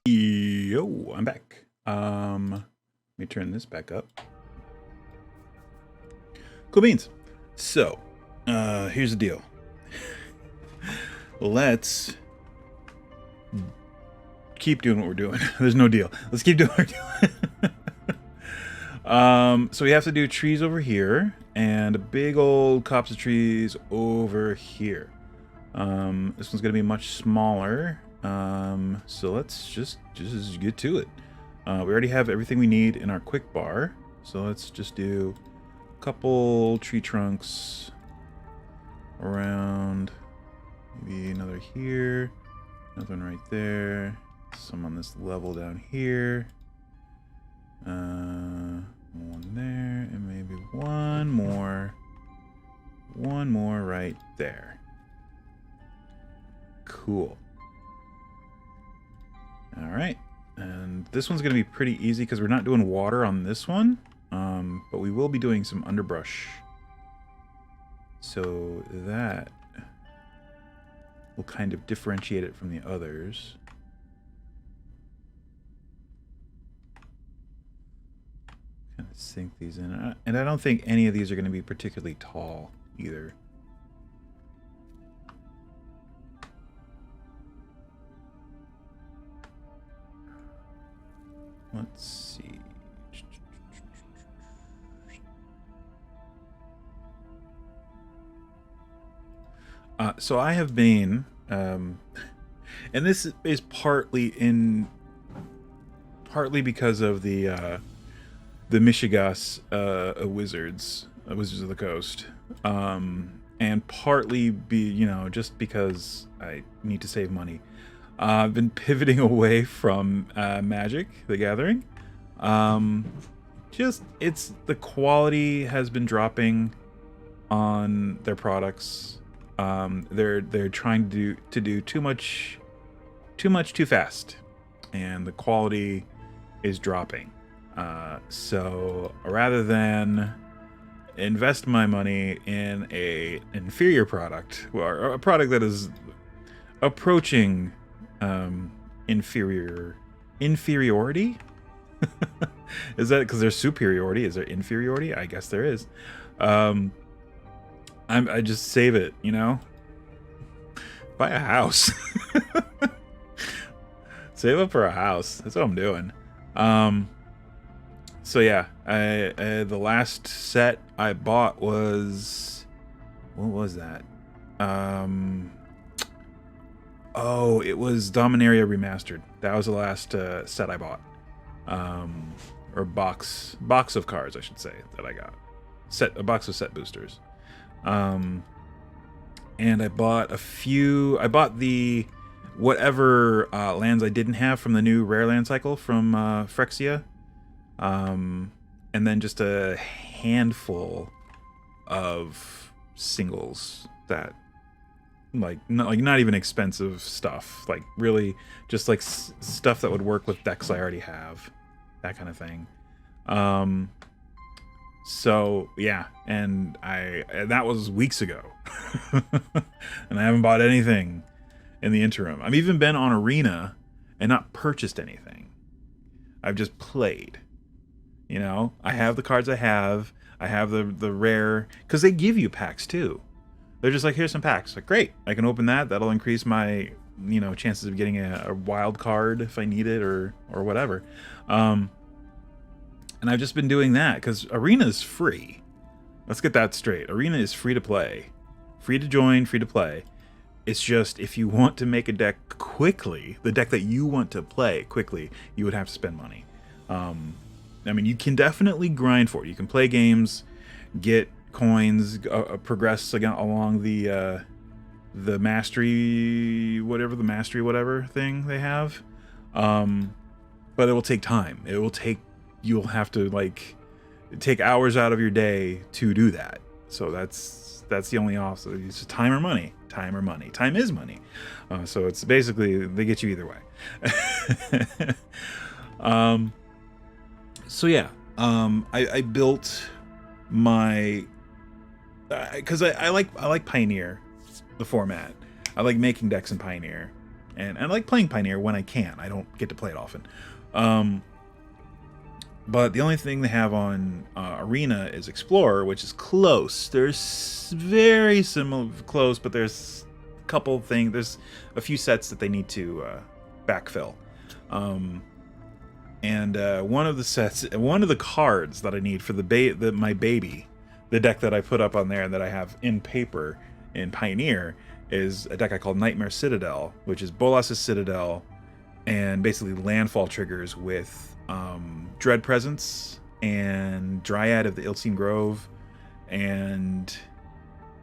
Yo, I'm back. Let me turn this back up. Cool beans. So, here's the deal. Let's keep doing what we're doing. There's no deal. Let's keep doing what we're doing. So we have to do trees over here and a big old copse of trees over here. This one's gonna be much smaller. So let's just get to it. We already have everything we need in our quick bar. So let's just do a couple tree trunks around. Maybe another here, another one right there, some on this level down here, one there, and maybe one more right there. Cool. All right, and this one's gonna be pretty easy because we're not doing water on this one, but we will be doing some underbrush. So that will kind of differentiate it from the others. Kind of sink these in. And I don't think any of these are going to be particularly tall either. Let's see. So I have been, and this is partly because of the Michigas Wizards of the Coast, and partly just because I need to save money. I've been pivoting away from Magic: The Gathering. The quality has been dropping on their products. They're trying to do too much too fast, and the quality is dropping. So rather than invest my money in a inferior product, or a product that is approaching inferiority. Is that because there's superiority? Is there inferiority? I guess there is. I just save it, buy a house. Save up for a house. That's what I'm doing. So yeah, the last set I bought was, what was that? Oh, it was Dominaria Remastered. That was the last set I bought. Or box of cards, I should say, that I got. A box of set boosters. And I bought the whatever lands I didn't have from the new rare land cycle from Phyrexia. And then just a handful of singles that not even expensive stuff, like really just like stuff that would work with decks I already have, that kind of thing. So yeah, and that was weeks ago. And I haven't bought anything in the interim. I've even been on Arena and not purchased anything. I've just played. I have the cards I have the rare, because they give you packs too. They're just like, here's some packs. Like, great, I can open that. That'll increase my chances of getting a wild card if I need it or whatever. And I've just been doing that because Arena is free. Let's get that straight. Arena is free to play. Free to join, free to play. It's just, if you want to make a deck quickly, the deck that you want to play quickly, you would have to spend money. I mean, you can definitely grind for it. You can play games, get coins, progress along the mastery whatever thing they have. But it will take time. You'll have to take hours out of your day to do that. So that's the only offset. It's time or money. Time or money. Time is money. So it's basically, they get you either way. So yeah, I built my because I like Pioneer, the format. I like making decks in Pioneer, and I like playing Pioneer when I can. I don't get to play it often. But the only thing they have on Arena is Explorer, which is close. There's very similar, close, but there's a couple things. There's a few sets that they need to backfill. And one of the cards that I need for my baby, the deck that I put up on there that I have in paper in Pioneer, is a deck I call Nightmare Citadel, which is Bolas's Citadel, and basically landfall triggers with Dread Presence and Dryad of the Iltsine Grove, and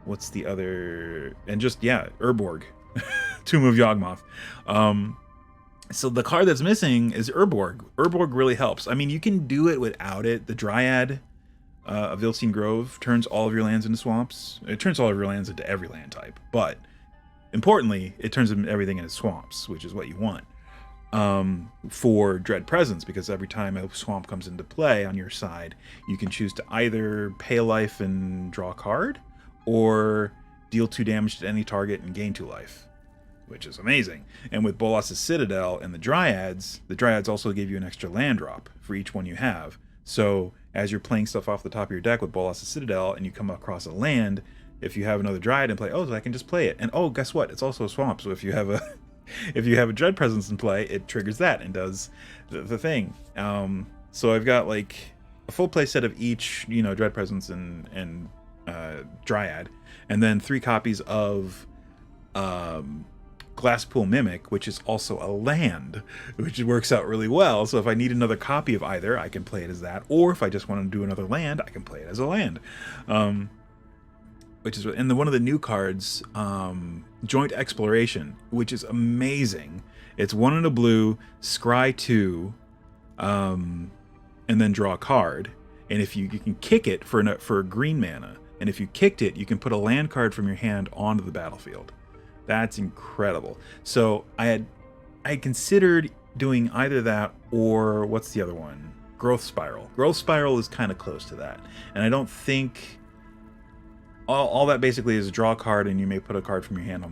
what's the other? And just Urborg, Tomb of Yawgmoth. So the card that's missing is Urborg. Urborg really helps. I mean, you can do it without it. The Dryad of Iltsine Grove turns all of your lands into swamps. It turns all of your lands into every land type, but importantly, it turns everything into swamps, which is what you want. For Dread Presence, because every time a swamp comes into play on your side, you can choose to either pay a life and draw a card, or deal 2 damage to any target and gain 2 life, which is amazing. And with Bolas's Citadel and the Dryads also give you an extra land drop for each one you have. So as you're playing stuff off the top of your deck with Bolas's Citadel and you come across a land, if you have another Dryad in play, so I can just play it. And guess what? It's also a swamp. So if you have a Dread Presence in play, it triggers that and does the thing. So I've got like a full play set of each, Dread Presence and Dryad, and then 3 copies of Glasspool Mimic, which is also a land, which works out really well. So if I need another copy of either, I can play it as that, or if I just want to do another land, I can play it as a land. Which is, and one of the new cards, Joint Exploration, which is amazing. It's 1 in a blue, scry 2, and then draw a card. And if you can kick it for green mana, and if you kicked it, you can put a land card from your hand onto the battlefield. That's incredible. So I considered doing either that or what's the other one? Growth Spiral. Growth Spiral is kind of close to that, and I don't think. All that basically is draw a card, and you may put a card from your hand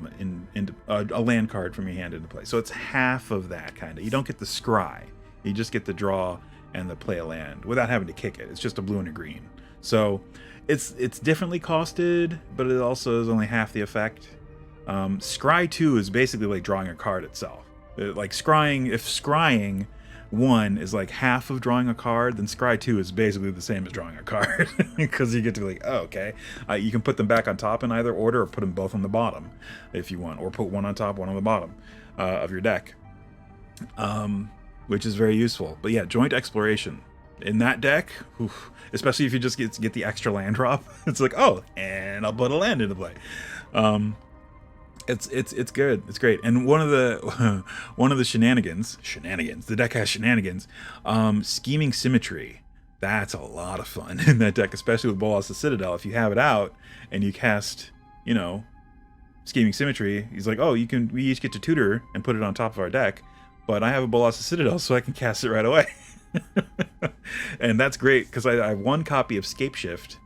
into a land card from your hand into play. So it's half of that kind of. You don't get the scry, you just get the draw and the play a land without having to kick it. It's just a blue and a green. So it's differently costed, but it also is only half the effect. Scry 2 is basically like drawing a card itself. Like scrying, if scrying 1 is like half of drawing a card, then Scry 2 is basically the same as drawing a card, because you get to be like, okay, you can put them back on top in either order, or put them both on the bottom if you want, or put 1 on top, 1 on the bottom of your deck, which is very useful. But yeah, Joint Exploration in that deck, especially if you just get the extra land drop, it's like, and I'll put a land into play. It's good. It's great. And one of the shenanigans, the deck has shenanigans. Scheming Symmetry. That's a lot of fun in that deck, especially with Bolas's Citadel. If you have it out and you cast, Scheming Symmetry, he's like, we each get to tutor and put it on top of our deck, but I have a Bolas's Citadel, so I can cast it right away. And that's great because I have 1 copy of Scapeshift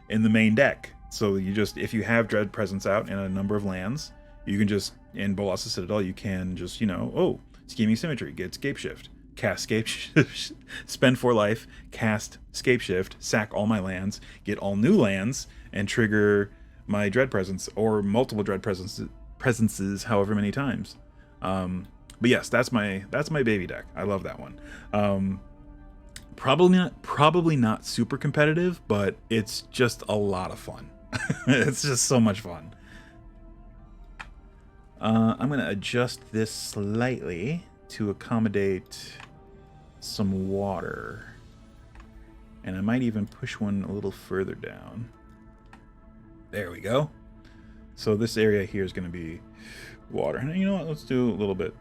in the main deck. So if you have Dread Presence out in a number of lands, you can just, in Bolas's Citadel, you can just, Scheming Symmetry, get Scapeshift, cast Scapeshift, spend 4 life, cast Scapeshift, sack all my lands, get all new lands, and trigger my Dread Presence, or multiple Dread Presences however many times. But yes, that's my baby deck. I love that one. Probably not super competitive, but it's just a lot of fun. It's just so much fun. I'm going to adjust this slightly to accommodate some water. And I might even push one a little further down. There we go. So this area here is going to be water. And you know what? Let's do a little bit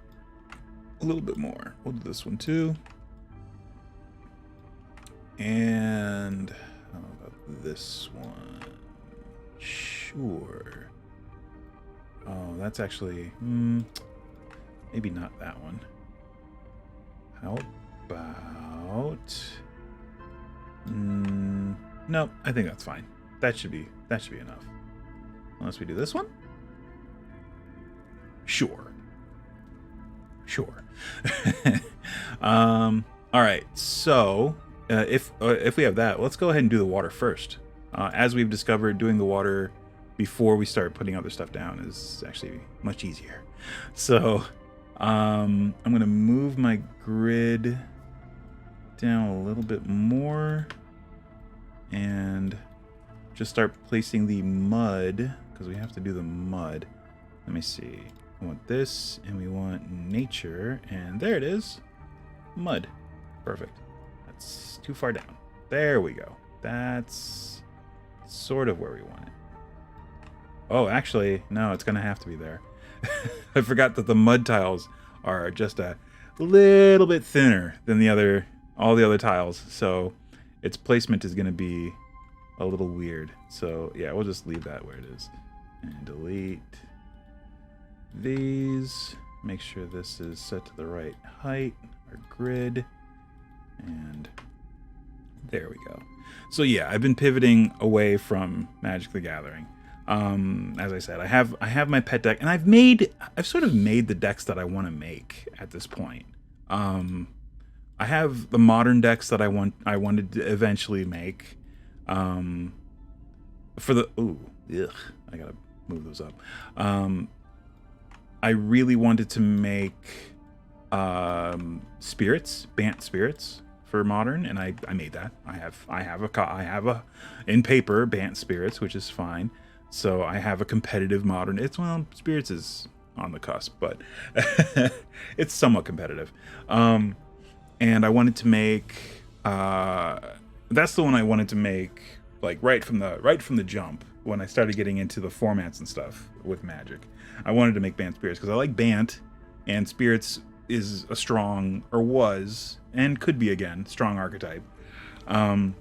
more. We'll do this one too. And how about this one? Sure. Oh, that's actually maybe not that one. How about... no, I think that's fine. That should be enough. Unless we do this one? Sure. All right, so if we have that, let's go ahead and do the water first. As we've discovered, doing the water before we start putting other stuff down is actually much easier. So I'm gonna move my grid down a little bit more and just start placing the mud, because we have to do the mud. Let me see. We want this, and we want nature, and there it is. Mud. Perfect. That's too far down. There we go. That's sort of where we want it. Oh, actually, no, it's going to have to be there. I forgot that the mud tiles are just a little bit thinner than all the other tiles, so its placement is going to be a little weird. So yeah, we'll just leave that where it is and delete these. Make sure this is set to the right height, our grid, and there we go. So yeah, I've been pivoting away from Magic the Gathering. As I said, I have my pet deck, and I've sort of made the decks that I want to make at this point. I have the modern decks that I wanted to eventually make. For the I gotta move those up. I really wanted to make spirits, Bant spirits for modern, and I made that. I have a in paper Bant spirits, which is fine. So I have a competitive modern. Spirits is on the cusp, but it's somewhat competitive. And I wanted to make that's the one I wanted to make like right from the jump when I started getting into the formats and stuff with Magic. I wanted to make Bant Spirits because I like Bant, and Spirits is a strong, or was, and could be again, strong archetype. But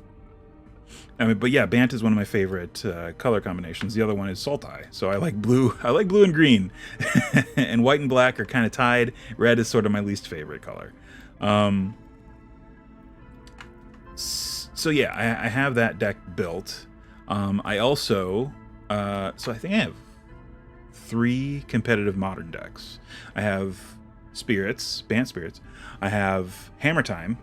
yeah, Bant is one of my favorite color combinations. The other one is Sultai. So I like blue. I like blue and green, and white and black are kind of tied. Red is sort of my least favorite color. So yeah, I have that deck built. I also, so I think I have 3 competitive modern decks. I have Spirits, Bant Spirits. I have Hammer Time,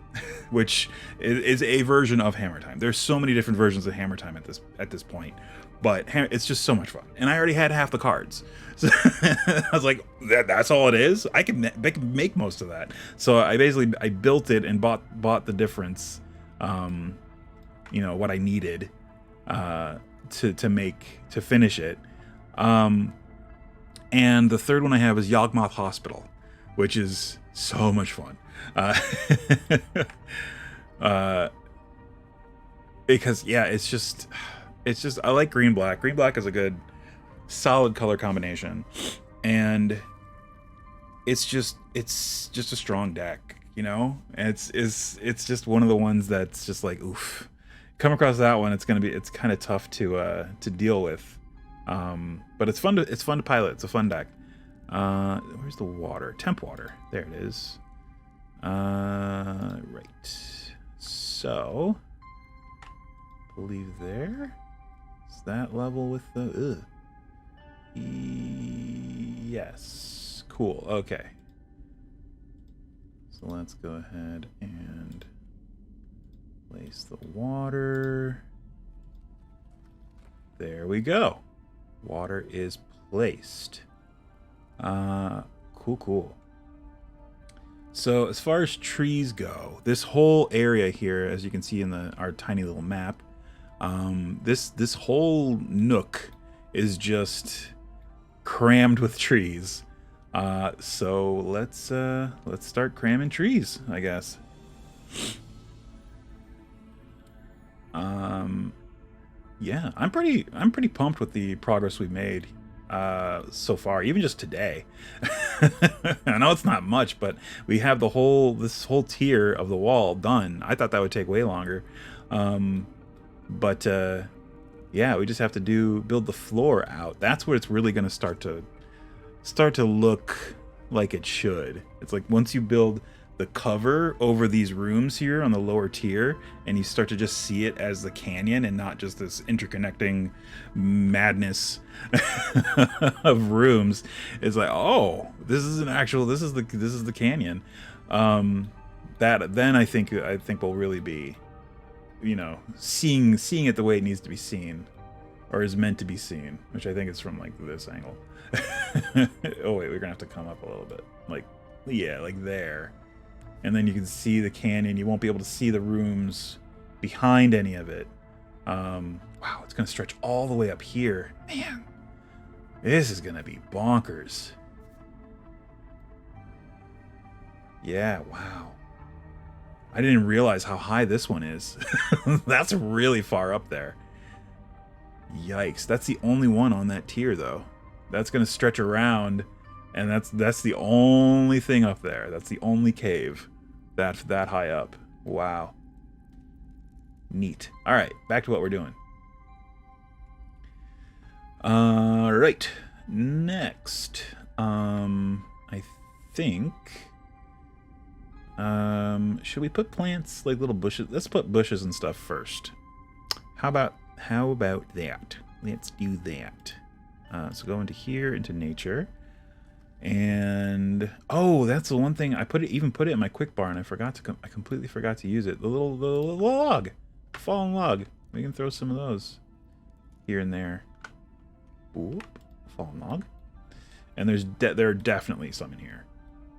which is a version of Hammer Time. There's so many different versions of Hammer Time at this point, but it's just so much fun. And I already had half the cards, so I was like, "That's all it is. I can make most of that." So I built it and bought the difference, what I needed to finish it. And the third one I have is Yawgmoth Hospital, which is so much fun. Because yeah, it's just I like green black. Green black is a good solid color combination, and it's just a strong deck, and it's just one of the ones that's just like, oof. Come across that one, it's kind of tough to deal with, but it's fun to pilot. It's a fun deck. Where's the water? Temp water. There it is. Right. So, I believe there. Is that level with the? Yes. Cool. Okay. So let's go ahead and place the water. There we go. Water is placed. Cool. So as far as trees go, this whole area here, as you can see in our tiny little map, this whole nook is just crammed with trees. So let's start cramming trees, I guess. Yeah, I'm pretty pumped with the progress we've made so far, even just today. I know it's not much, but we have this whole tier of the wall done. I thought that would take way longer, but yeah, we just have to build the floor out. That's where it's really going to start to look like it should. It's like once you build the cover over these rooms here on the lower tier, and you start to just see it as the canyon and not just this interconnecting madness of rooms. It's like, oh, this is an actual, this is the canyon. That then I think will really be, you know, seeing it the way it needs to be seen, or is meant to be seen, which I think is from like this angle. Oh wait, we're gonna have to come up a little bit, like, yeah, like there. And then you can see the canyon. You won't be able to see the rooms behind any of it. Wow, it's going to stretch all the way up here. Man, this is going to be bonkers. Yeah, wow. I didn't realize how high this one is. That's really far up there. Yikes. That's the only one on that tier, though. That's going to stretch around. And that's the only thing up there. That's the only cave that high up. Wow. Neat. All right, back to what we're doing. All right. Next, I think, should we put plants, like little bushes? Let's put bushes and stuff first. How about that? Let's do that. So go into here, into nature. And oh, that's the one thing I even put it in my quick bar, and I completely forgot to use it. The little log, fallen log. We can throw some of those here and there. Oop, fallen log. And there are definitely some in here.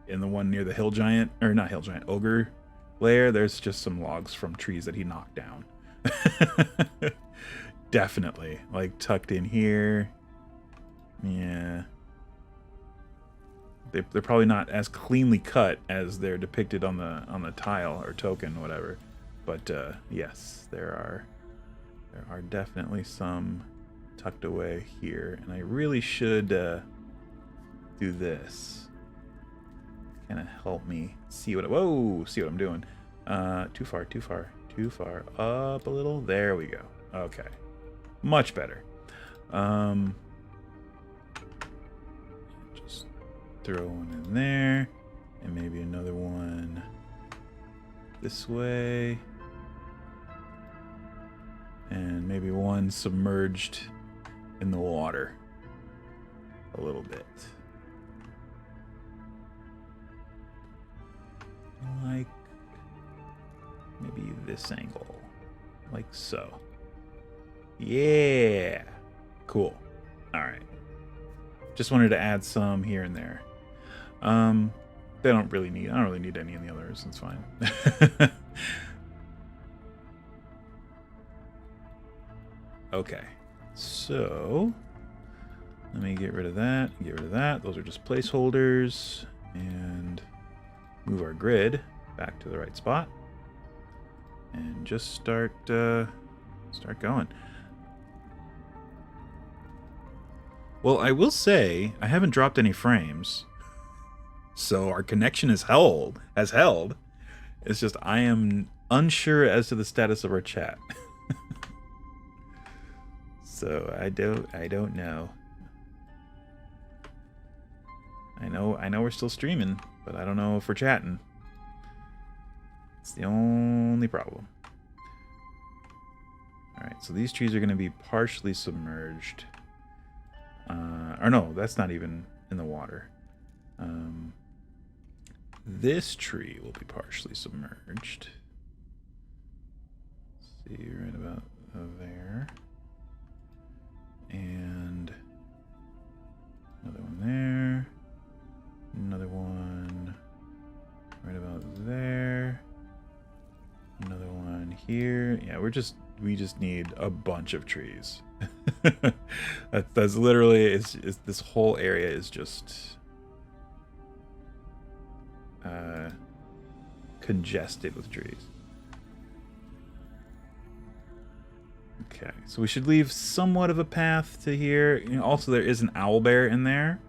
In the one near the hill giant, or not hill giant, ogre lair, there's just some logs from trees that he knocked down. Definitely, like tucked in here. Yeah. They're probably not as cleanly cut as they're depicted on the tile or token, whatever. But yes, there are definitely some tucked away here, and I really should do this. Kind of help me see what see what I'm doing. Too far up a little. There we go. Okay, much better. Throw one in there, and maybe another one this way, and maybe one submerged in the water a little bit, like maybe this angle, like so. Yeah, cool. All right, just wanted to add some here and there. I don't really need any of the others. It's fine. Okay, so let me get rid of that. Get rid of that. Those are just placeholders, and move our grid back to the right spot, and just start going. Well, I will say I haven't dropped any frames. So our connection has held. It's just I am unsure as to the status of our chat. So I don't know. I know we're still streaming, but I don't know if we're chatting. It's the only problem. All right, so these trees are going to be partially submerged. Or no, that's not even in the water. This tree will be partially submerged. Let's see, right about there. And another one there. Another one right about there. Another one here. Yeah, we just need a bunch of trees. That's literally, it's this whole area is just congested with trees. Okay, so we should leave somewhat of a path to here. You know, also there is an owlbear in there,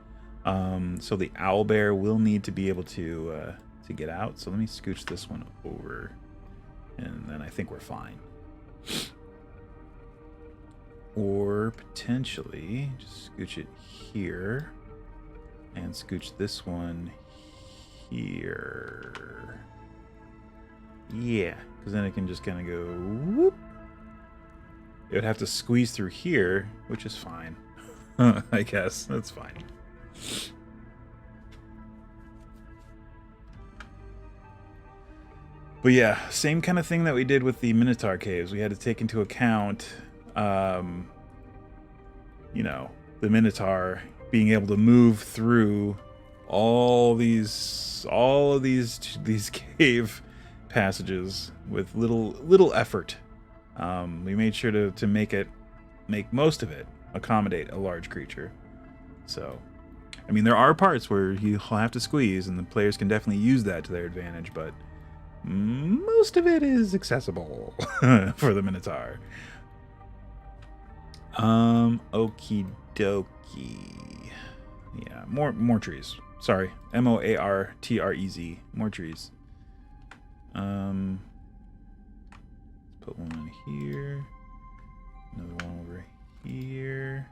so the owlbear will need to be able to get out. So let me scooch this one over, and then I think we're fine. Or potentially just scooch it here and scooch this one here. Yeah, because then it can just kind of go whoop. It would have to squeeze through here, which is fine. I guess that's fine. But yeah, same kind of thing that we did with the Minotaur caves. We had to take into account, you know, the Minotaur being able to move through all of these cave passages with little effort. We made sure to make most of it accommodate a large creature. So, I mean, there are parts where he'll have to squeeze, and the players can definitely use that to their advantage, but most of it is accessible for the Minotaur. Okie dokie. Yeah, more trees. Sorry, Moartrez. More trees. Put one in here. Another one over here.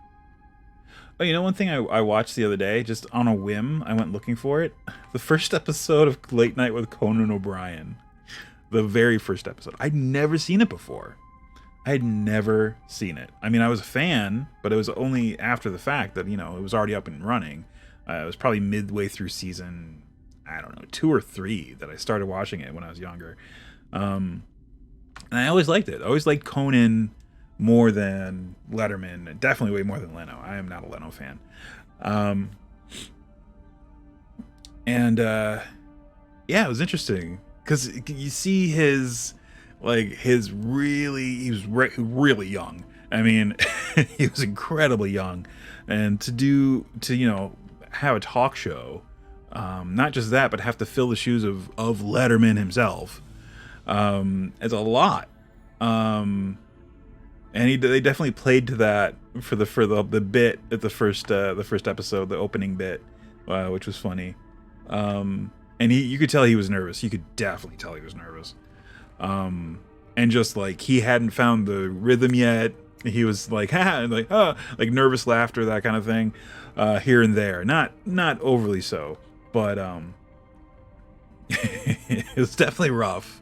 Oh, you know, one thing I watched the other day, just on a whim, I went looking for it. The first episode of Late Night with Conan O'Brien. The very first episode. I'd never seen it before. I had never seen it. I mean, I was a fan, but it was only after the fact that, you know, it was already up and running. It was probably midway through season, I don't know, 2 or 3 that I started watching it when I was younger. And I always liked it. I always liked Conan more than Letterman, definitely way more than Leno. I am not a Leno fan. Yeah, it was interesting because you see his he was really young. I mean, he was incredibly young, and to you know, have a talk show, not just that, but have to fill the shoes of Letterman himself. It's a lot. And they definitely played to that for the bit at the first episode, the opening bit, which was funny. And you could tell he was nervous. You could definitely tell he was nervous. And just like he hadn't found the rhythm yet. He was like, like nervous laughter, that kind of thing, here and there. Not overly so, but it was definitely rough.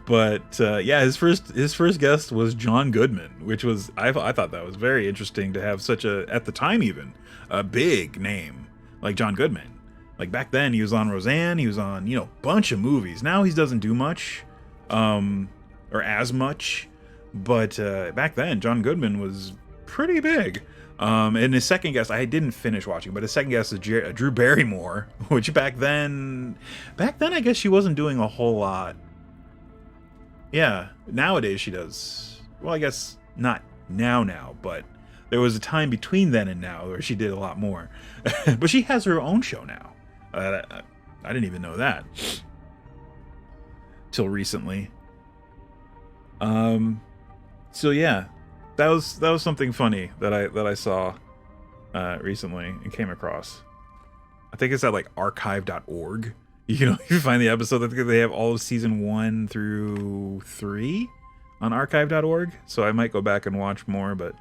But yeah, his first guest was John Goodman, which was I thought that was very interesting to have such a, at the time even, a big name like John Goodman. Like back then he was on Roseanne, he was on, you know, bunch of movies. Now he doesn't do much, or as much, but back then John Goodman was pretty big. And his second guest, I didn't finish watching, but his second guest is Drew Barrymore, which back then I guess she wasn't doing a whole lot. Yeah, nowadays she does. Well, I guess not now, but there was a time between then and now where she did a lot more. But she has her own show now. I didn't even know that till recently. So yeah. That was something funny that I saw recently and came across. I think it's at like archive.org. You can find the episode. I think they have all of season 1 through 3 on archive.org. So I might go back and watch more, but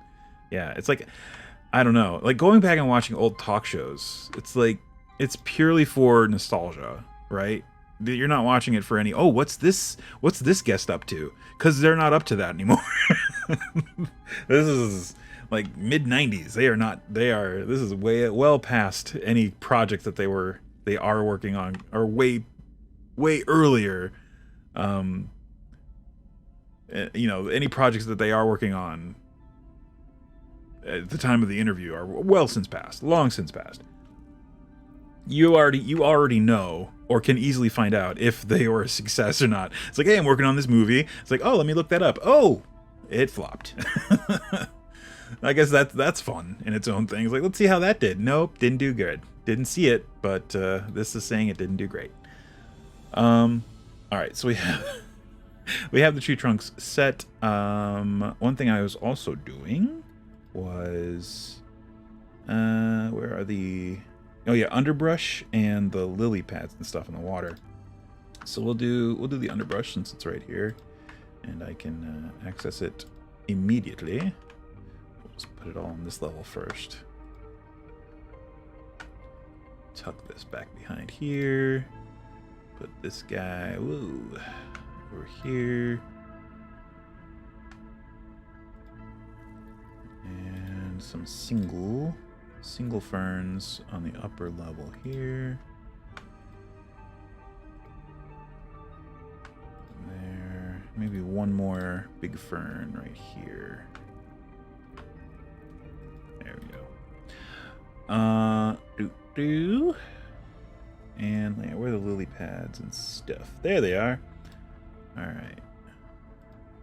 yeah, it's like, I don't know, like going back and watching old talk shows. It's like, it's purely for nostalgia, right? You're not watching it for any, oh, what's this guest up to? Because they're not up to that anymore. This is like mid 90s. This is well past any project that they are working on, or way earlier. Any projects that they are working on at the time of the interview are long since passed. You already know, or can easily find out if they were a success or not. It's like, hey, I'm working on this movie. It's like, oh, let me look that up. Oh, it flopped. I guess that's fun in its own thing. It's like, let's see how that did. Nope, didn't do good. Didn't see it, but this is saying it didn't do great. All right, so we have the tree trunks set. One thing I was also doing was, where are the? Oh yeah, underbrush and the lily pads and stuff in the water. So we'll do the underbrush since it's right here, and I can access it immediately. We'll just put it all on this level first. tuck this back behind here. Put this guy, woo, over here. And some single ferns on the upper level here. There, maybe one more big fern right here. There we go. And yeah, where are the lily pads and stuff? There they are. All right.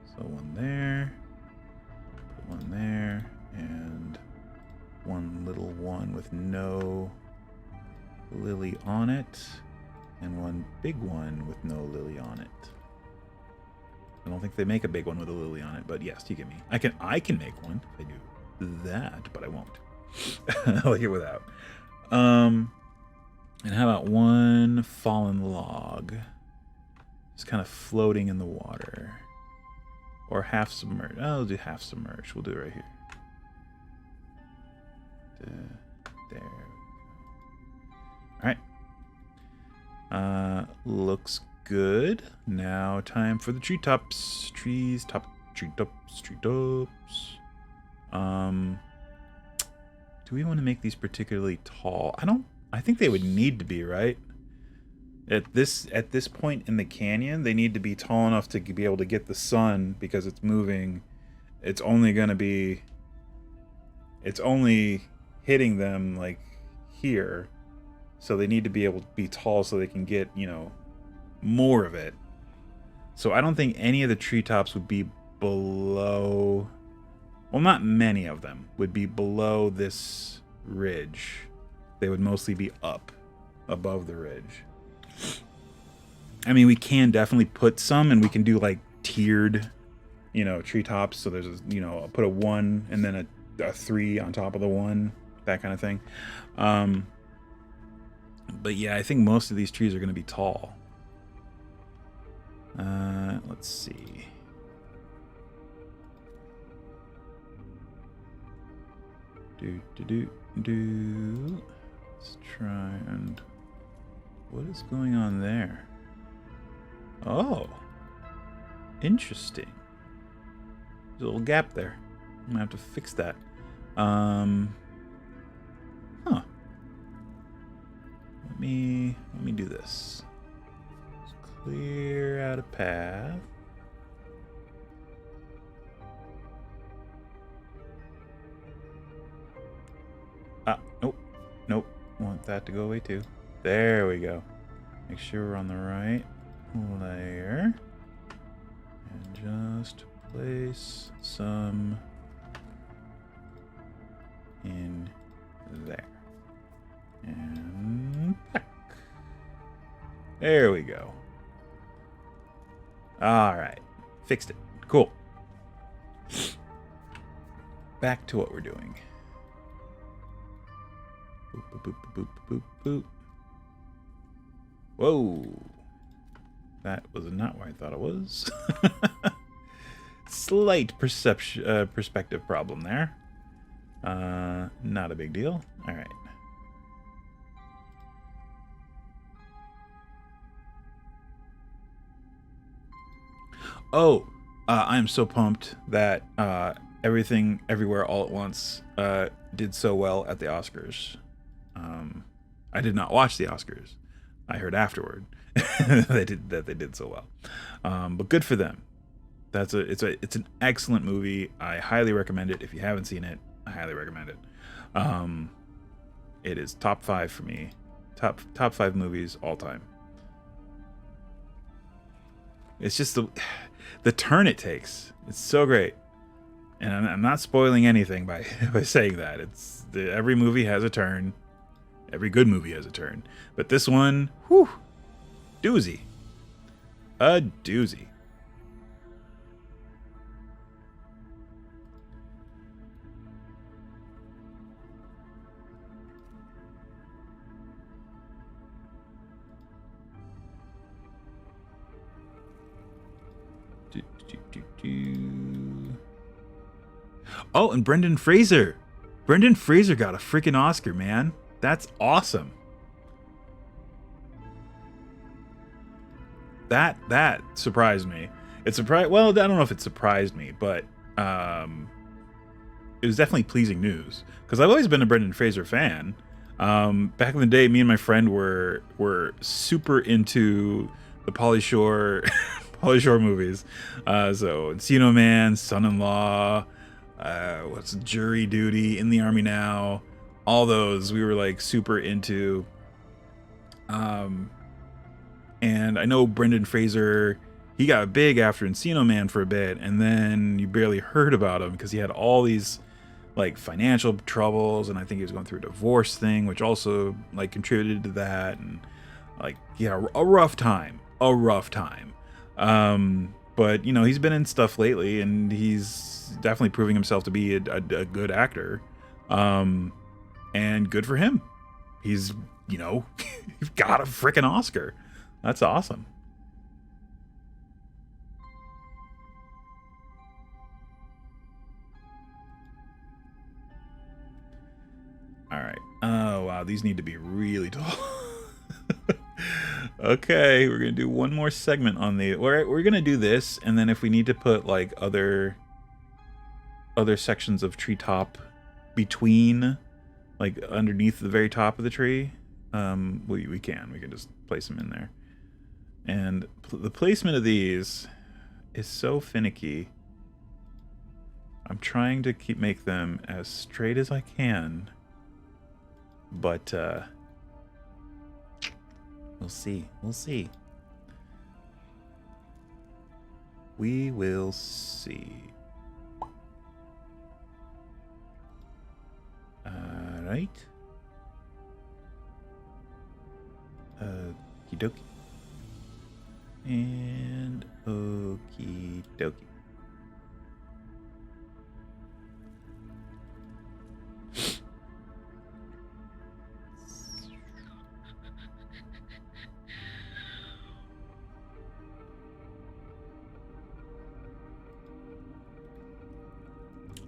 So one there, put one there, and one little one with no lily on it, and one big one with no lily on it. I don't think they make a big one with a lily on it, but yes, you get me. I can make one if I do that, but I won't. I like it without. And how about one fallen log? Just kind of floating in the water. Or half submerged. Oh, I'll do half submerged. We'll do it right here. There. Alright. Looks good. Now time for the treetops. Treetops. Do we want to make these particularly tall? I think they would need to be, right? At this point in the canyon, they need to be tall enough to be able to get the sun, because it's moving. It's only hitting them like here. So they need to be able to be tall so they can get, more of it. So I don't think any of the treetops would be below, well, not many of them would be below this ridge. They would mostly be up above the ridge. I mean, we can definitely put some, and we can do like tiered, treetops. So there's, I'll put a 1 and then a 3 on top of the 1, that kind of thing. But yeah, I think most of these trees are going to be tall. Let's see. Let's try and... What is going on there? Oh. Interesting. There's a little gap there. I'm gonna have to fix that. Huh. Let me do this. Let's clear out a path. Nope. Want that to go away too. There we go. Make sure we're on the right layer. And just place some in there. And back. There we go. Alright. Fixed it. Cool. Back to what we're doing. Boop, boop, boop, boop, boop, boop. Whoa. That was not where I thought it was. Slight perspective problem there. Not a big deal. All right. Oh, I am so pumped that Everything, Everywhere, All at Once did so well at the Oscars. I did not watch the Oscars. I heard afterward they did so well. But good for them. It's an excellent movie. I highly recommend it. If you haven't seen it, I highly recommend it. It is top 5 for me. Top 5 movies all time. It's just the turn it takes. It's so great. And I'm not spoiling anything by saying that. Every movie has a turn. Every good movie has a turn. But this one, whew, doozy. A doozy. Oh, and Brendan Fraser. Brendan Fraser got a freaking Oscar, man. That's awesome. that surprised me. It surprised. Well, I don't know if it surprised me, but it was definitely pleasing news because I've always been a Brendan Fraser fan. Back in the day, me and my friend were super into the Pauly Shore movies. So Encino Man, Son-in-Law, what's Jury Duty, In the Army Now, all those we were like super into. And I know Brendan Fraser, he got big after Encino Man for a bit, and then you barely heard about him because he had all these like financial troubles, and I think he was going through a divorce thing, which also like contributed to that, and like a rough time. But you know, he's been in stuff lately, and he's definitely proving himself to be a good actor, and good for him. He's, you know, he's got a freaking Oscar. That's awesome. All right. Oh, wow. These need to be really tall. Okay. We're going to do one more segment on the... We're going to do this, and then if we need to put, like, other sections of treetop between, like, underneath the very top of the tree, we can. We can just place them in there. And the placement of these is so finicky. I'm trying to make them as straight as I can. But we'll see. We will see. All right. Okie dokie. And okie dokie.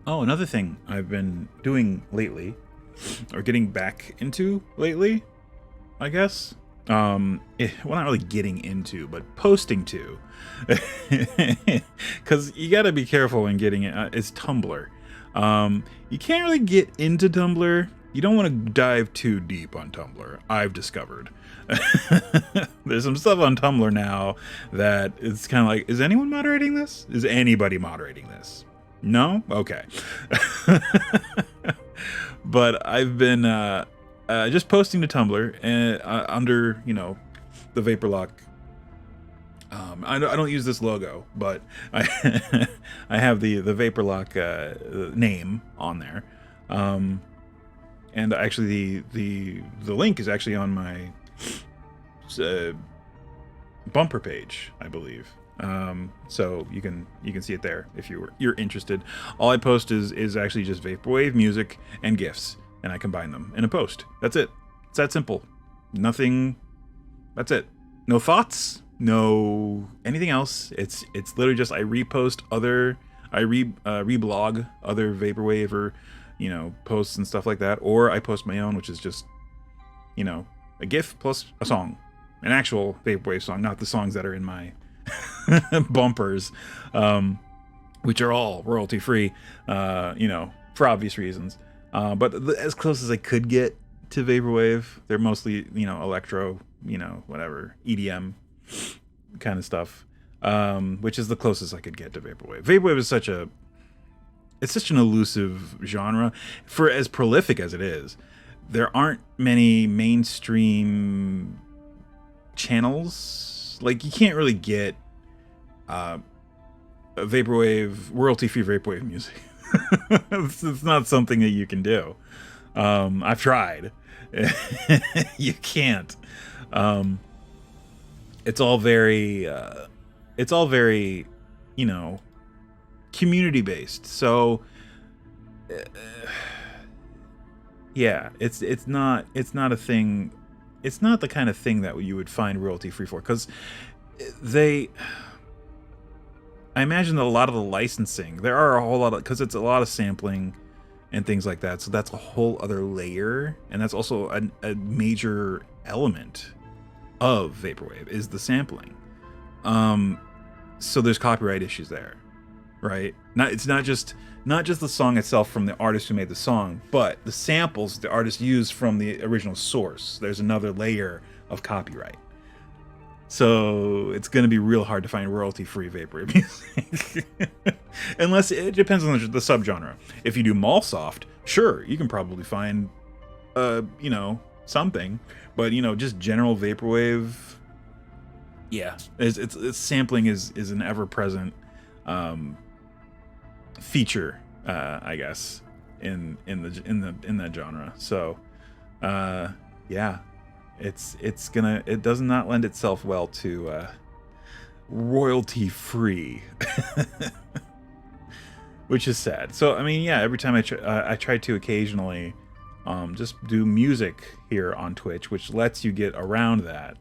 Oh, another thing I've been doing lately, or getting back into lately, I guess. Well, not really getting into, but posting to. Because you got to be careful when getting it. It's Tumblr. You can't really get into Tumblr. You don't want to dive too deep on Tumblr, I've discovered. There's some stuff on Tumblr now that it's kind of like, is anyone moderating this? Is anybody moderating this? No? Okay. But I've been just posting to Tumblr and under, you know, the Vaporlock. I don't use this logo, but I I have the Vaporlock name on there. And actually the link is actually on my bumper page, I believe. So you can see it there if you're interested. All I post is actually just vaporwave music and GIFs, and I combine them in a post. That's it. It's that simple. Nothing. That's it. No thoughts. No anything else. It's literally just I repost reblog other vaporwave or, you know, posts and stuff like that, or I post my own, which is just, you know, a GIF plus a song, an actual vaporwave song, not the songs that are in my bumpers, which are all royalty free, you know, for obvious reasons. But as close as I could get to vaporwave, they're mostly, you know, electro, you know, whatever, EDM kind of stuff, which is the closest I could get to vaporwave. Vaporwave is such an elusive genre. For as prolific as it is, there aren't many mainstream channels. Like, you can't really get vaporwave, royalty-free vaporwave music. It's not something that you can do. I've tried. You can't. It's all very, you know, community-based. So, yeah, it's not a thing. It's not the kind of thing that you would find royalty-free for, because I imagine that a lot of the licensing, there are a whole lot of, because it's a lot of sampling and things like that, so that's a whole other layer, and that's also a major element of vaporwave is the sampling. So there's copyright issues there, right? It's not just the song itself from the artist who made the song, but the samples the artist used from the original source. There's another layer of copyright. So it's going to be real hard to find royalty-free vaporwave music. Unless it depends on the subgenre. If you do mall-soft, sure, you can probably find, something. But, just general vaporwave, yeah, it's sampling is an ever-present feature, I guess, in that genre. So, yeah. It does not lend itself well to royalty free, which is sad. So I mean, yeah, every time I try to occasionally just do music here on Twitch, which lets you get around that,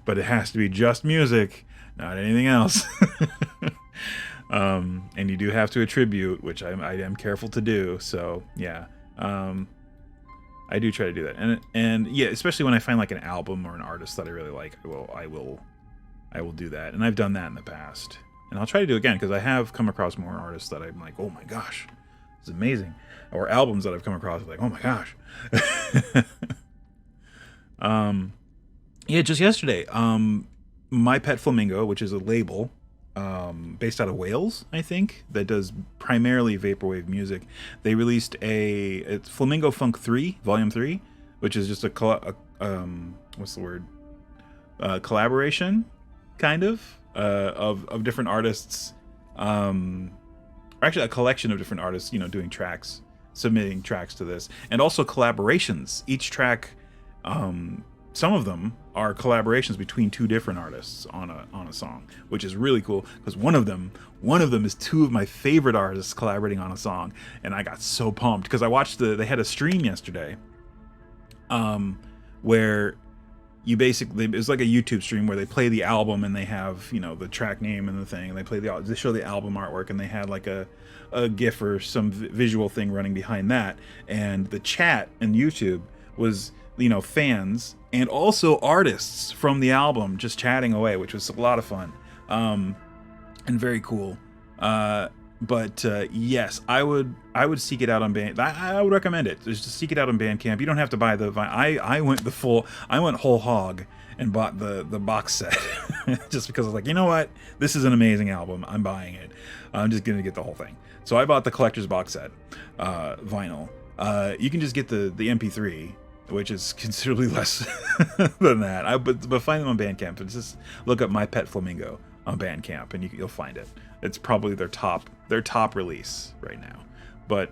but it has to be just music, not anything else. And you do have to attribute, which I am careful to do. So yeah. I do try to do that, and yeah, especially when I find like an album or an artist that I really like, I will do that, and I've done that in the past, and I'll try to do it again because I have come across more artists that I'm like, oh my gosh, it's amazing, or albums that I've come across like, oh my gosh. Yeah, just yesterday, My Pet Flamingo, which is a label based out of Wales, I think, that does primarily vaporwave music. They released it's Flamingo Funk 3, Volume 3, which is just collaboration, kind of different artists, actually a collection of different artists, doing tracks, submitting tracks to this, and also collaborations. Each track, some of them are collaborations between two different artists on a song, which is really cool because one of them is two of my favorite artists collaborating on a song, and I got so pumped because I watched they had a stream yesterday, where you basically, it was like a YouTube stream where they play the album and they have the track name and the thing, and they show the album artwork, and they had like a GIF or some visual thing running behind that, and the chat in YouTube was fans and also artists from the album just chatting away, which was a lot of fun, and very cool. But yes, I would seek it out on I would recommend it. Just to seek it out on Bandcamp. You don't have to buy the I went whole hog and bought the box set just because I was like, you know what, this is an amazing album, I'm buying it. I'm just gonna get the whole thing. So I bought the collector's box set, vinyl. You can just get the MP3, which is considerably less than that. But find them on Bandcamp. And just look up My Pet Flamingo on Bandcamp, and you'll find it. It's probably their top release right now. But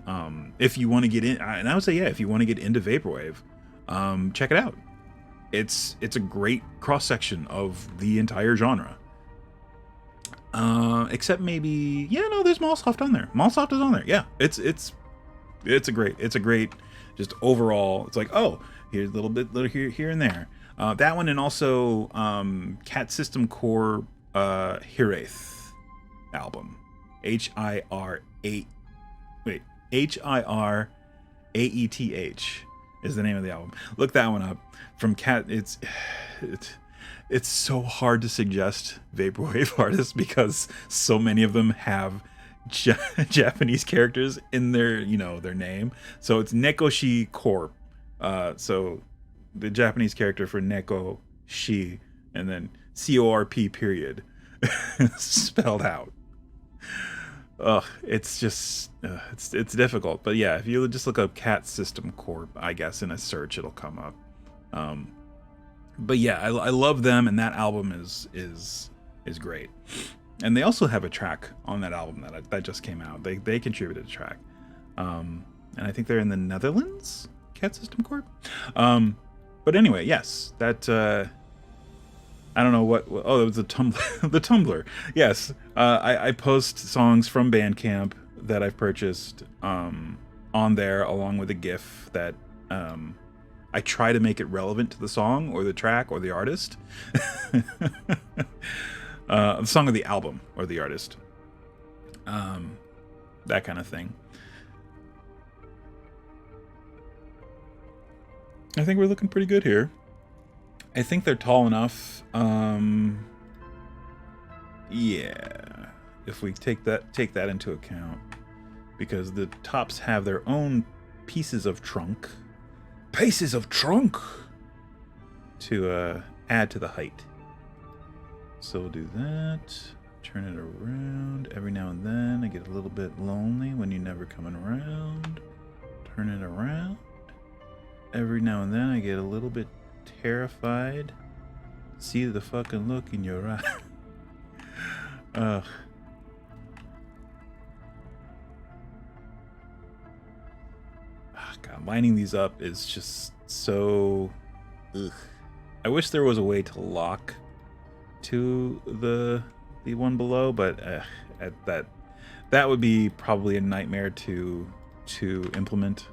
if you want to get in, and I would say, yeah, if you want to get into vaporwave, check it out. It's a great cross section of the entire genre. Except maybe, there's Mallsoft on there. Mallsoft is on there. Yeah, it's a great. Just overall, it's like, oh, here's a little here and there. That one, and also Cat System Core Hireth album, Hiraeth is the name of the album. Look that one up. From Cat, it's so hard to suggest vaporwave artists because so many of them have Japanese characters in their their name. So it's Nekoshi Corp, so the Japanese character for Neko Shi, and then CORP period spelled out. It's just it's difficult, but yeah, if you just look up Cat System Corp, I guess, in a search, it'll come up. But yeah, I love them, and that album is great. And they also have a track on that album that just came out. They contributed a track, and I think they're in the Netherlands, Cat System Corp. But anyway, yes, that I don't know what. Oh, it was the Tumblr. The Tumblr. Yes, I post songs from Bandcamp that I've purchased on there, along with a GIF that I try to make it relevant to the song or the track or the artist. The song or the album or the artist, that kind of thing. I think we're looking pretty good here. I think they're tall enough. Yeah, if we take that into account, because the tops have their own pieces of trunk to add to the height. So we'll do that. Turn it around. Every now and then I get a little bit lonely when you're never coming around. Turn it around. Every now and then I get a little bit terrified. See the fucking look in your eye. Ugh. Oh, God, lining these up is just so... Ugh. I wish there was a way to lock to the one below, but at that would be probably a nightmare to implement.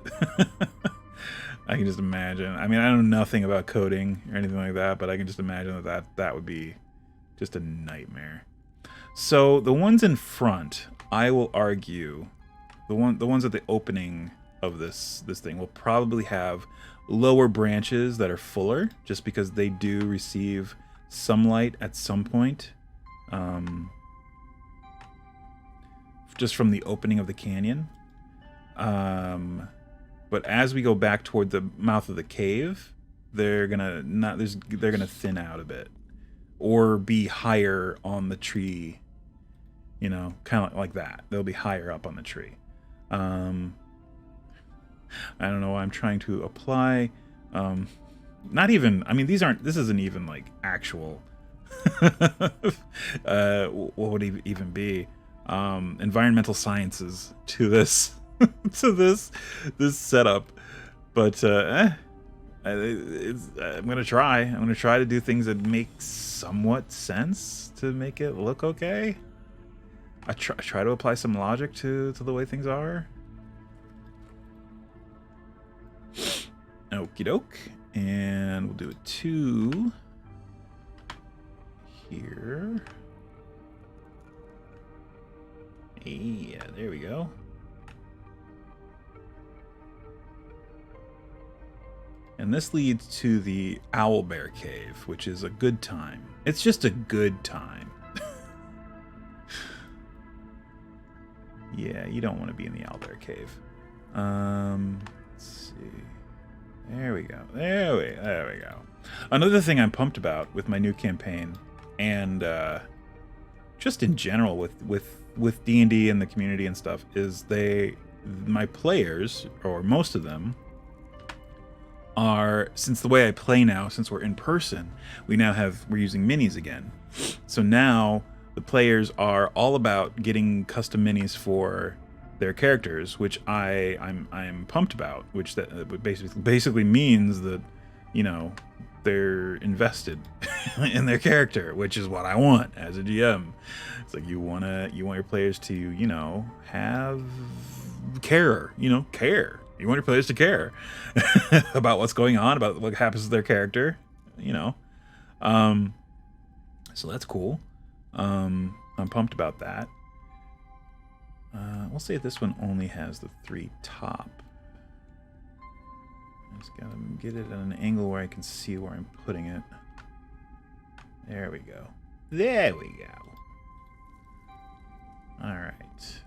I can just imagine. I mean, I know nothing about coding or anything like that, but I can just imagine that would be just a nightmare. So the ones in front, I will argue, the ones at the opening of this thing will probably have lower branches that are fuller, just because they do receive some light at some point, just from the opening of the canyon. But as we go back toward the mouth of the cave, they're gonna thin out a bit, or be higher on the tree. You know, kind of like that. They'll be higher up on the tree. I don't know why I'm trying to apply. Not even. I mean, this isn't even like actual. What would it even be? Environmental sciences to this. To this setup, but I'm gonna try. I'm gonna try to do things that make somewhat sense to make it look okay. I try to apply some logic to the way things are. Okie doke, and we'll do a 2 here. Yeah, there we go. And this leads to the Owlbear Cave, which is a good time. It's just a good time. Yeah, you don't want to be in the Owlbear Cave. Let's see. There we go. There we go. Another thing I'm pumped about with my new campaign, and just in general with D&D and the community and stuff, is my players, or most of them, are, since the way I play now, since we're in person, we're using minis again. So now the players are all about getting custom minis for their characters, which I'm pumped about, which that basically means that, you know, they're invested in their character, which is what I want as a GM. It's like you want your players to, you know, have care. You want your players to care about what's going on, about what happens to their character, you know. So that's cool. I'm pumped about that. We'll say this one only has the 3 top. I just gotta get it at an angle where I can see where I'm putting it. There we go. There we go. All right.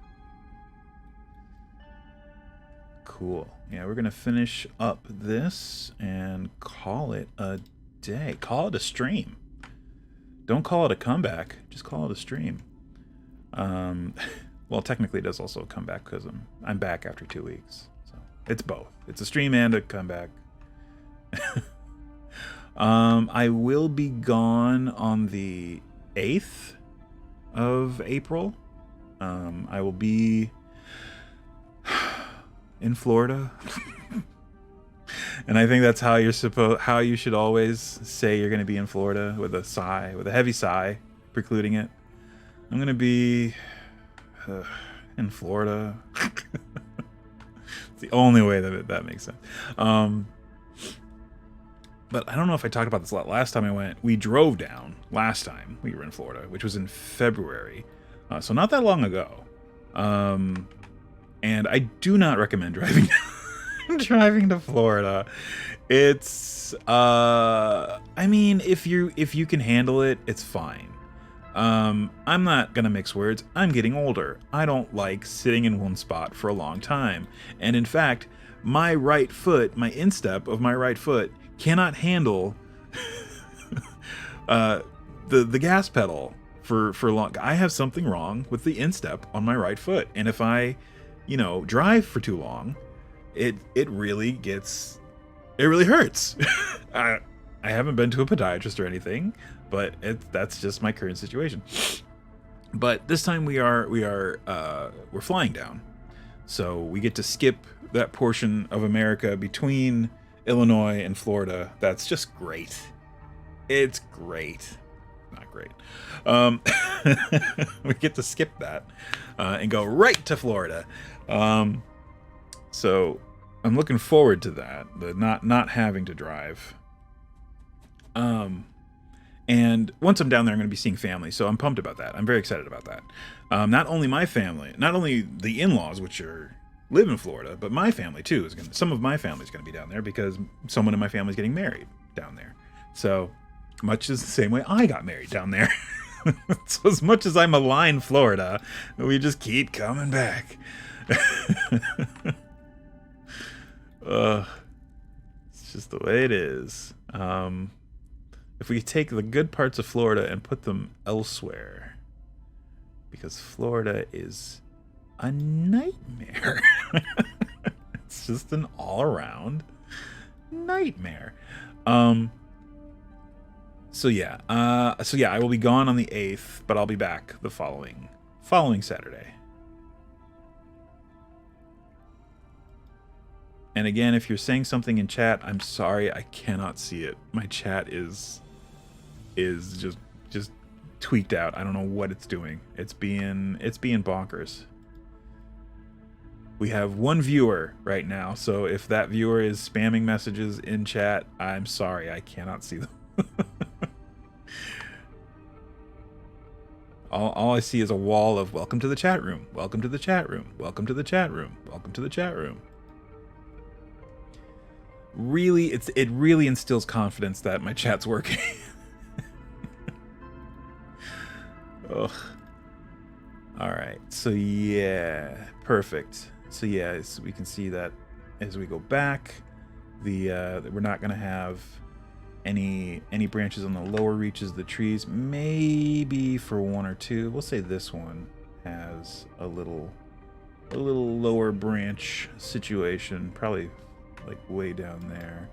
Cool. Yeah, we're gonna finish up this and call it a day. Call it a stream. Don't call it a comeback. Just call it a stream. Well, technically, it does also come back because I'm back after 2 weeks. So it's both. It's a stream and a comeback. I will be gone on the 8th of April. I will be in Florida. And I think that's how you should always say you're going to be in Florida, with a sigh, with a heavy sigh precluding it. I'm going to be in Florida. It's the only way that makes sense. But I don't know if I talked about this a lot last time I went. We drove down last time we were in Florida, which was in February. So not that long ago. And I do not recommend driving to Florida. It's I mean, if you can handle it, it's fine. I'm not gonna mix words. I'm getting older. I don't like sitting in one spot for a long time. And in fact, my right foot, my instep of my right foot, cannot handle the gas pedal for long. I have something wrong with the instep on my right foot, and if I, drive for too long, it really hurts. I haven't been to a podiatrist or anything, but that's just my current situation. But this time we're flying down, so we get to skip that portion of America between Illinois and Florida. That's just great. It's great. Not great. We get to skip that and go right to Florida. So I'm looking forward to that, the not having to drive. And once I'm down there, I'm going to be seeing family, so I'm pumped about that. I'm very excited about that. Not only my family, not only the in-laws, which live in Florida, but my family too some of my family is going to be down there because someone in my family is getting married down there. So much is the same way I got married down there. So as much as I malign Florida, we just keep coming back. It's just the way it is. If we take the good parts of Florida and put them elsewhere, because Florida is a nightmare. It's just an all-around nightmare. So yeah, I will be gone on the 8th, but I'll be back the following Saturday. And again, if you're saying something in chat, I'm sorry, I cannot see it. My chat is just tweaked out. I don't know what it's doing. It's being bonkers. We have one viewer right now, so if that viewer is spamming messages in chat, I'm sorry, I cannot see them. All I see is a wall of welcome to the chat room, welcome to the chat room, welcome to the chat room, welcome to the chat room. Really, it really instills confidence that my chat's working. Ugh. All right, so yeah, perfect. So yeah, so we can see that as we go back, we're not gonna have any branches on the lower reaches of the trees. Maybe for one or two. We'll say this one has a little lower branch situation, probably like way down there,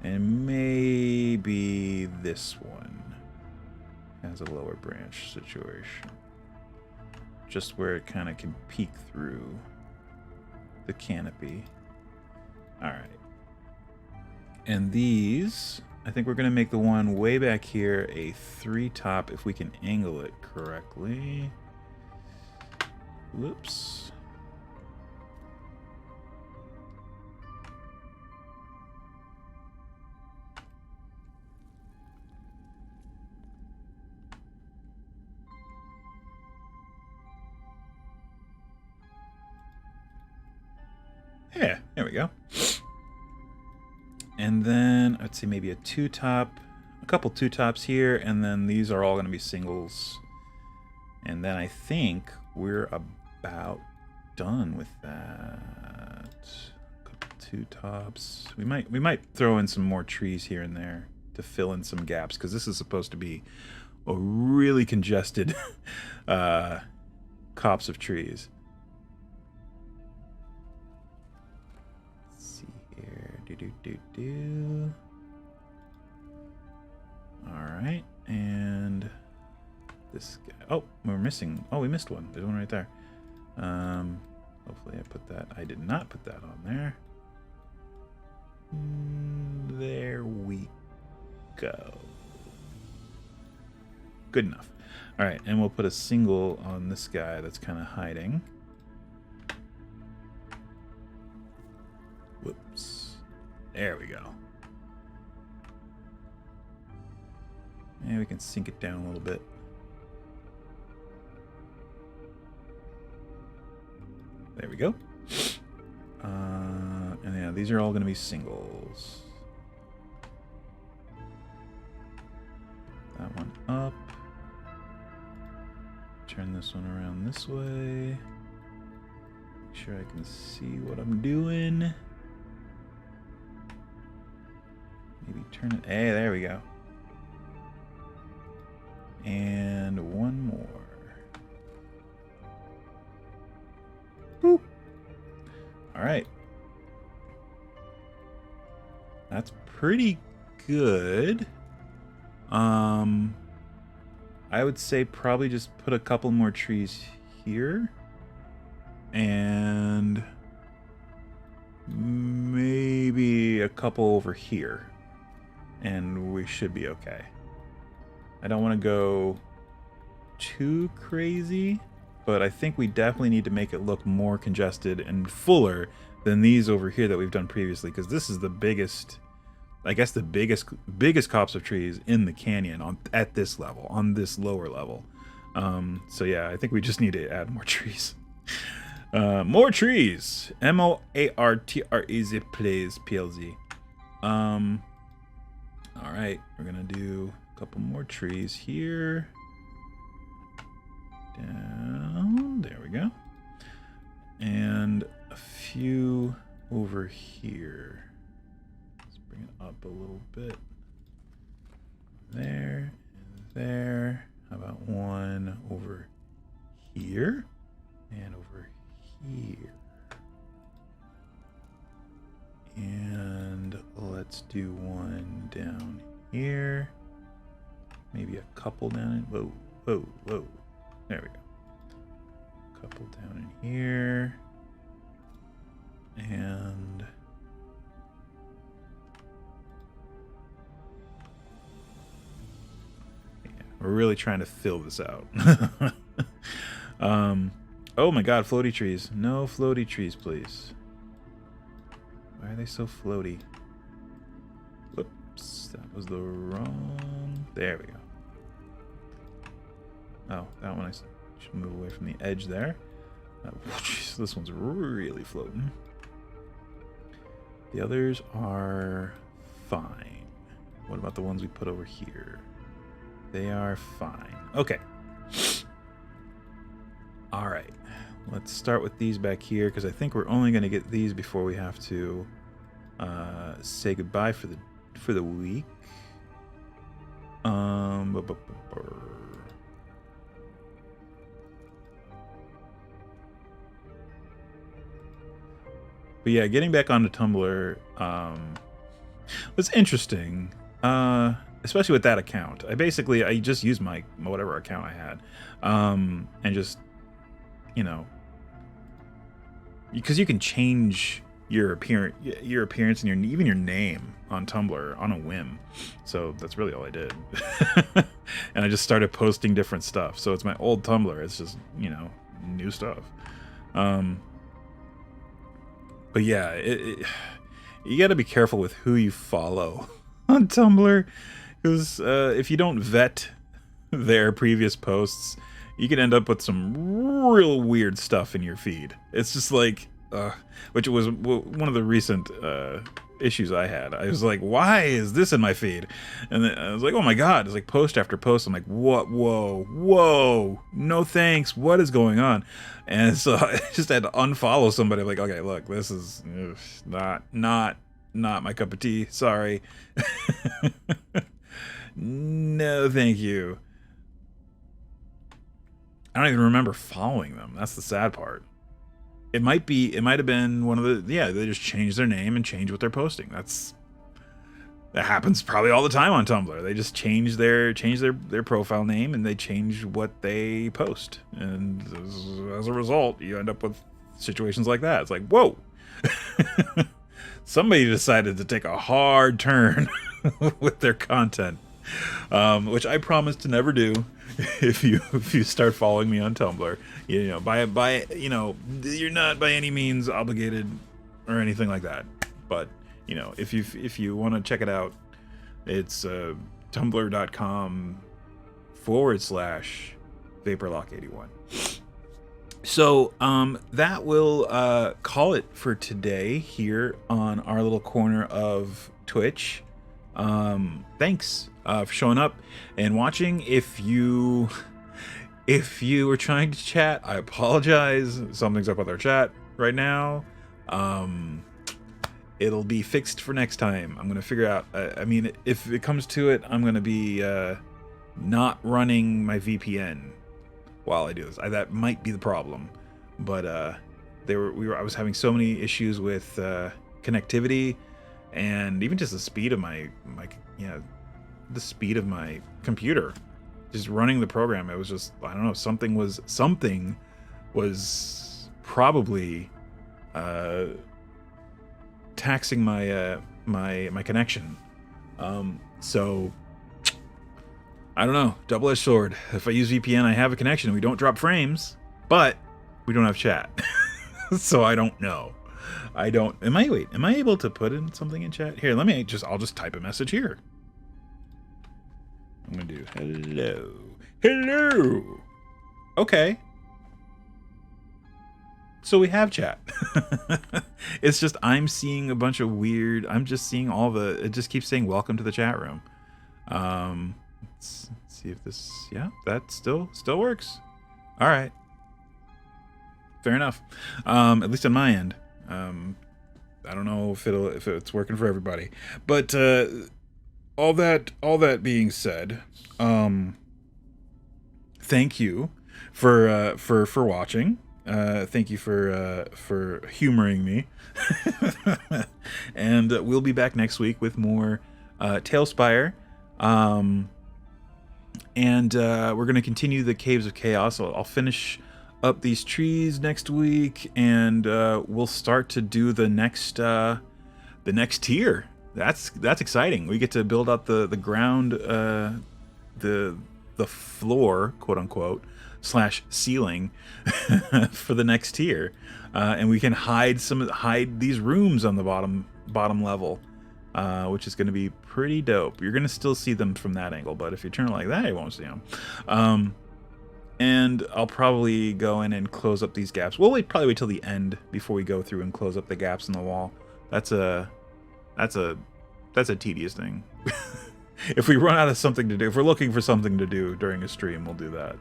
and maybe this one has a lower branch situation, just where it kind of can peek through the canopy. All right, and these, I think we're gonna make the one way back here a 3-top if we can angle it correctly. Whoops. Yeah, there we go. And then I'd say maybe a 2-top, a couple 2-tops here, and then these are all going to be singles. And then I think we're about done with that. Couple 2-tops. We might throw in some more trees here and there to fill in some gaps, because this is supposed to be a really congested copse of trees. Alright, and this guy. Oh, we're missing. Oh, we missed one. There's one right there. Hopefully I put that. I did not put that on there. There we go. Good enough. Alright, and we'll put a single on this guy that's kind of hiding. Whoops. There we go. And we can sink it down a little bit. There we go. And yeah, these are all going to be singles. That one up. turn this one around this way. Make sure I can see what I'm doing. Maybe turn it. Hey, there we go. And one more. Boop. All right. That's pretty good. I would say probably just put a couple more trees here. And maybe a couple over here. And we should be okay. I don't want to go too crazy, but I think we definitely need to make it look more congested and fuller than these over here that we've done previously, because this is the biggest, I guess the biggest copse of trees in the canyon at this level, on this lower level. So yeah, I think we just need to add more trees. More trees. M-O-A-R-T-R-E-Z, please, PLZ. All right, we're gonna do a couple more trees here. Down, there we go. And a few over here. Let's bring it up a little bit. There, and there. How about one over here? And over here. And let's do one down here. Maybe a couple down in, whoa. There we go. Couple down in here. And yeah, we're really trying to fill this out. Oh my god, floaty trees. No floaty trees, please. Why are they so floaty? Whoops, that was the wrong... There we go. Oh, that one I should move away from the edge there. Geez, this one's really floating. The others are fine. What about the ones we put over here? They are fine. Okay. All right. Let's start with these back here, because I think we're only going to get these before we have to say goodbye for the week. But yeah, getting back onto Tumblr was interesting, especially with that account. I just used my whatever account I had, and just, you know, because you can change your appearance and even your name on Tumblr on a whim. So that's really all I did. And I just started posting different stuff. So it's my old Tumblr. It's just, you know, new stuff. But yeah, you got to be careful with who you follow on Tumblr, because if you don't vet their previous posts, you could end up with some real weird stuff in your feed. It's just like, which was one of the recent issues I had. I was like, why is this in my feed? And then I was like, oh my god, it's like post after post. I'm like, what? Whoa, no thanks. What is going on? And so I just had to unfollow somebody. I'm like, okay, look, this is not my cup of tea. Sorry. No, thank you. I don't even remember following them. That's the sad part. It might have been one of the, yeah, they just changed their name and changed what they're posting. That happens probably all the time on Tumblr. They just change their profile name and they change what they post. And as a result, you end up with situations like that. It's like, whoa. Somebody decided to take a hard turn with their content, which I promise to never do. If you start following me on Tumblr, you know, you know, you're not by any means obligated or anything like that. But you know, if you want to check it out, it's tumblr.com/vaporlock81. So that will call it for today here on our little corner of Twitch. Thanks for showing up and watching. If you If you were trying to chat, I apologize. Something's up with our chat right now. It'll be fixed for next time. I'm gonna figure out. I mean, if it comes to it, I'm gonna be not running my VPN while I do this. That might be the problem. But I was having so many issues with connectivity, and even just the speed of the speed of my computer. Just running the program, it was just, I don't know, something was probably taxing my my connection. So I don't know, double-edged sword. If I use VPN, I have a connection. We don't drop frames, but we don't have chat. So I don't know. Am I able to put in something in chat? Here, I'll just type a message here. I'm gonna do hello. Okay. So we have chat. It's just I'm seeing a bunch of weird. I'm just seeing it just keeps saying welcome to the chat room. Let's see if this. Yeah, that still works. All right. Fair enough. At least on my end. I don't know if it's working for everybody, but all that being said, thank you for watching. Thank you for humoring me, and we'll be back next week with more TaleSpire. And we're gonna continue the Caves of Chaos. I'll finish up these trees next week, and we'll start to do the next tier. That's exciting. We get to build up the ground, the floor, quote unquote, / ceiling for the next tier, and we can hide these rooms on the bottom level, which is going to be pretty dope. You're going to still see them from that angle, but if you turn it like that, you won't see them. And I'll probably go in and close up these gaps. We'll probably wait till the end before we go through and close up the gaps in the wall. That's a tedious thing. If we run out of something to do, if we're looking for something to do during a stream, we'll do that.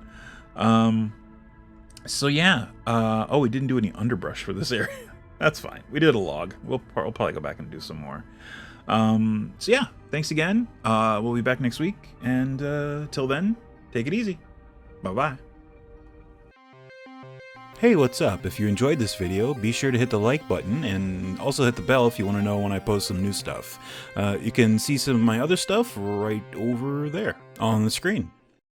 So yeah. Oh, we didn't do any underbrush for this area. That's fine. We did a log. We'll probably go back and do some more. So yeah, thanks again. We'll be back next week, and till then, take it easy. Bye-bye. Hey, what's up? If you enjoyed this video, be sure to hit the like button and also hit the bell if you want to know when I post some new stuff. You can see some of my other stuff right over there on the screen.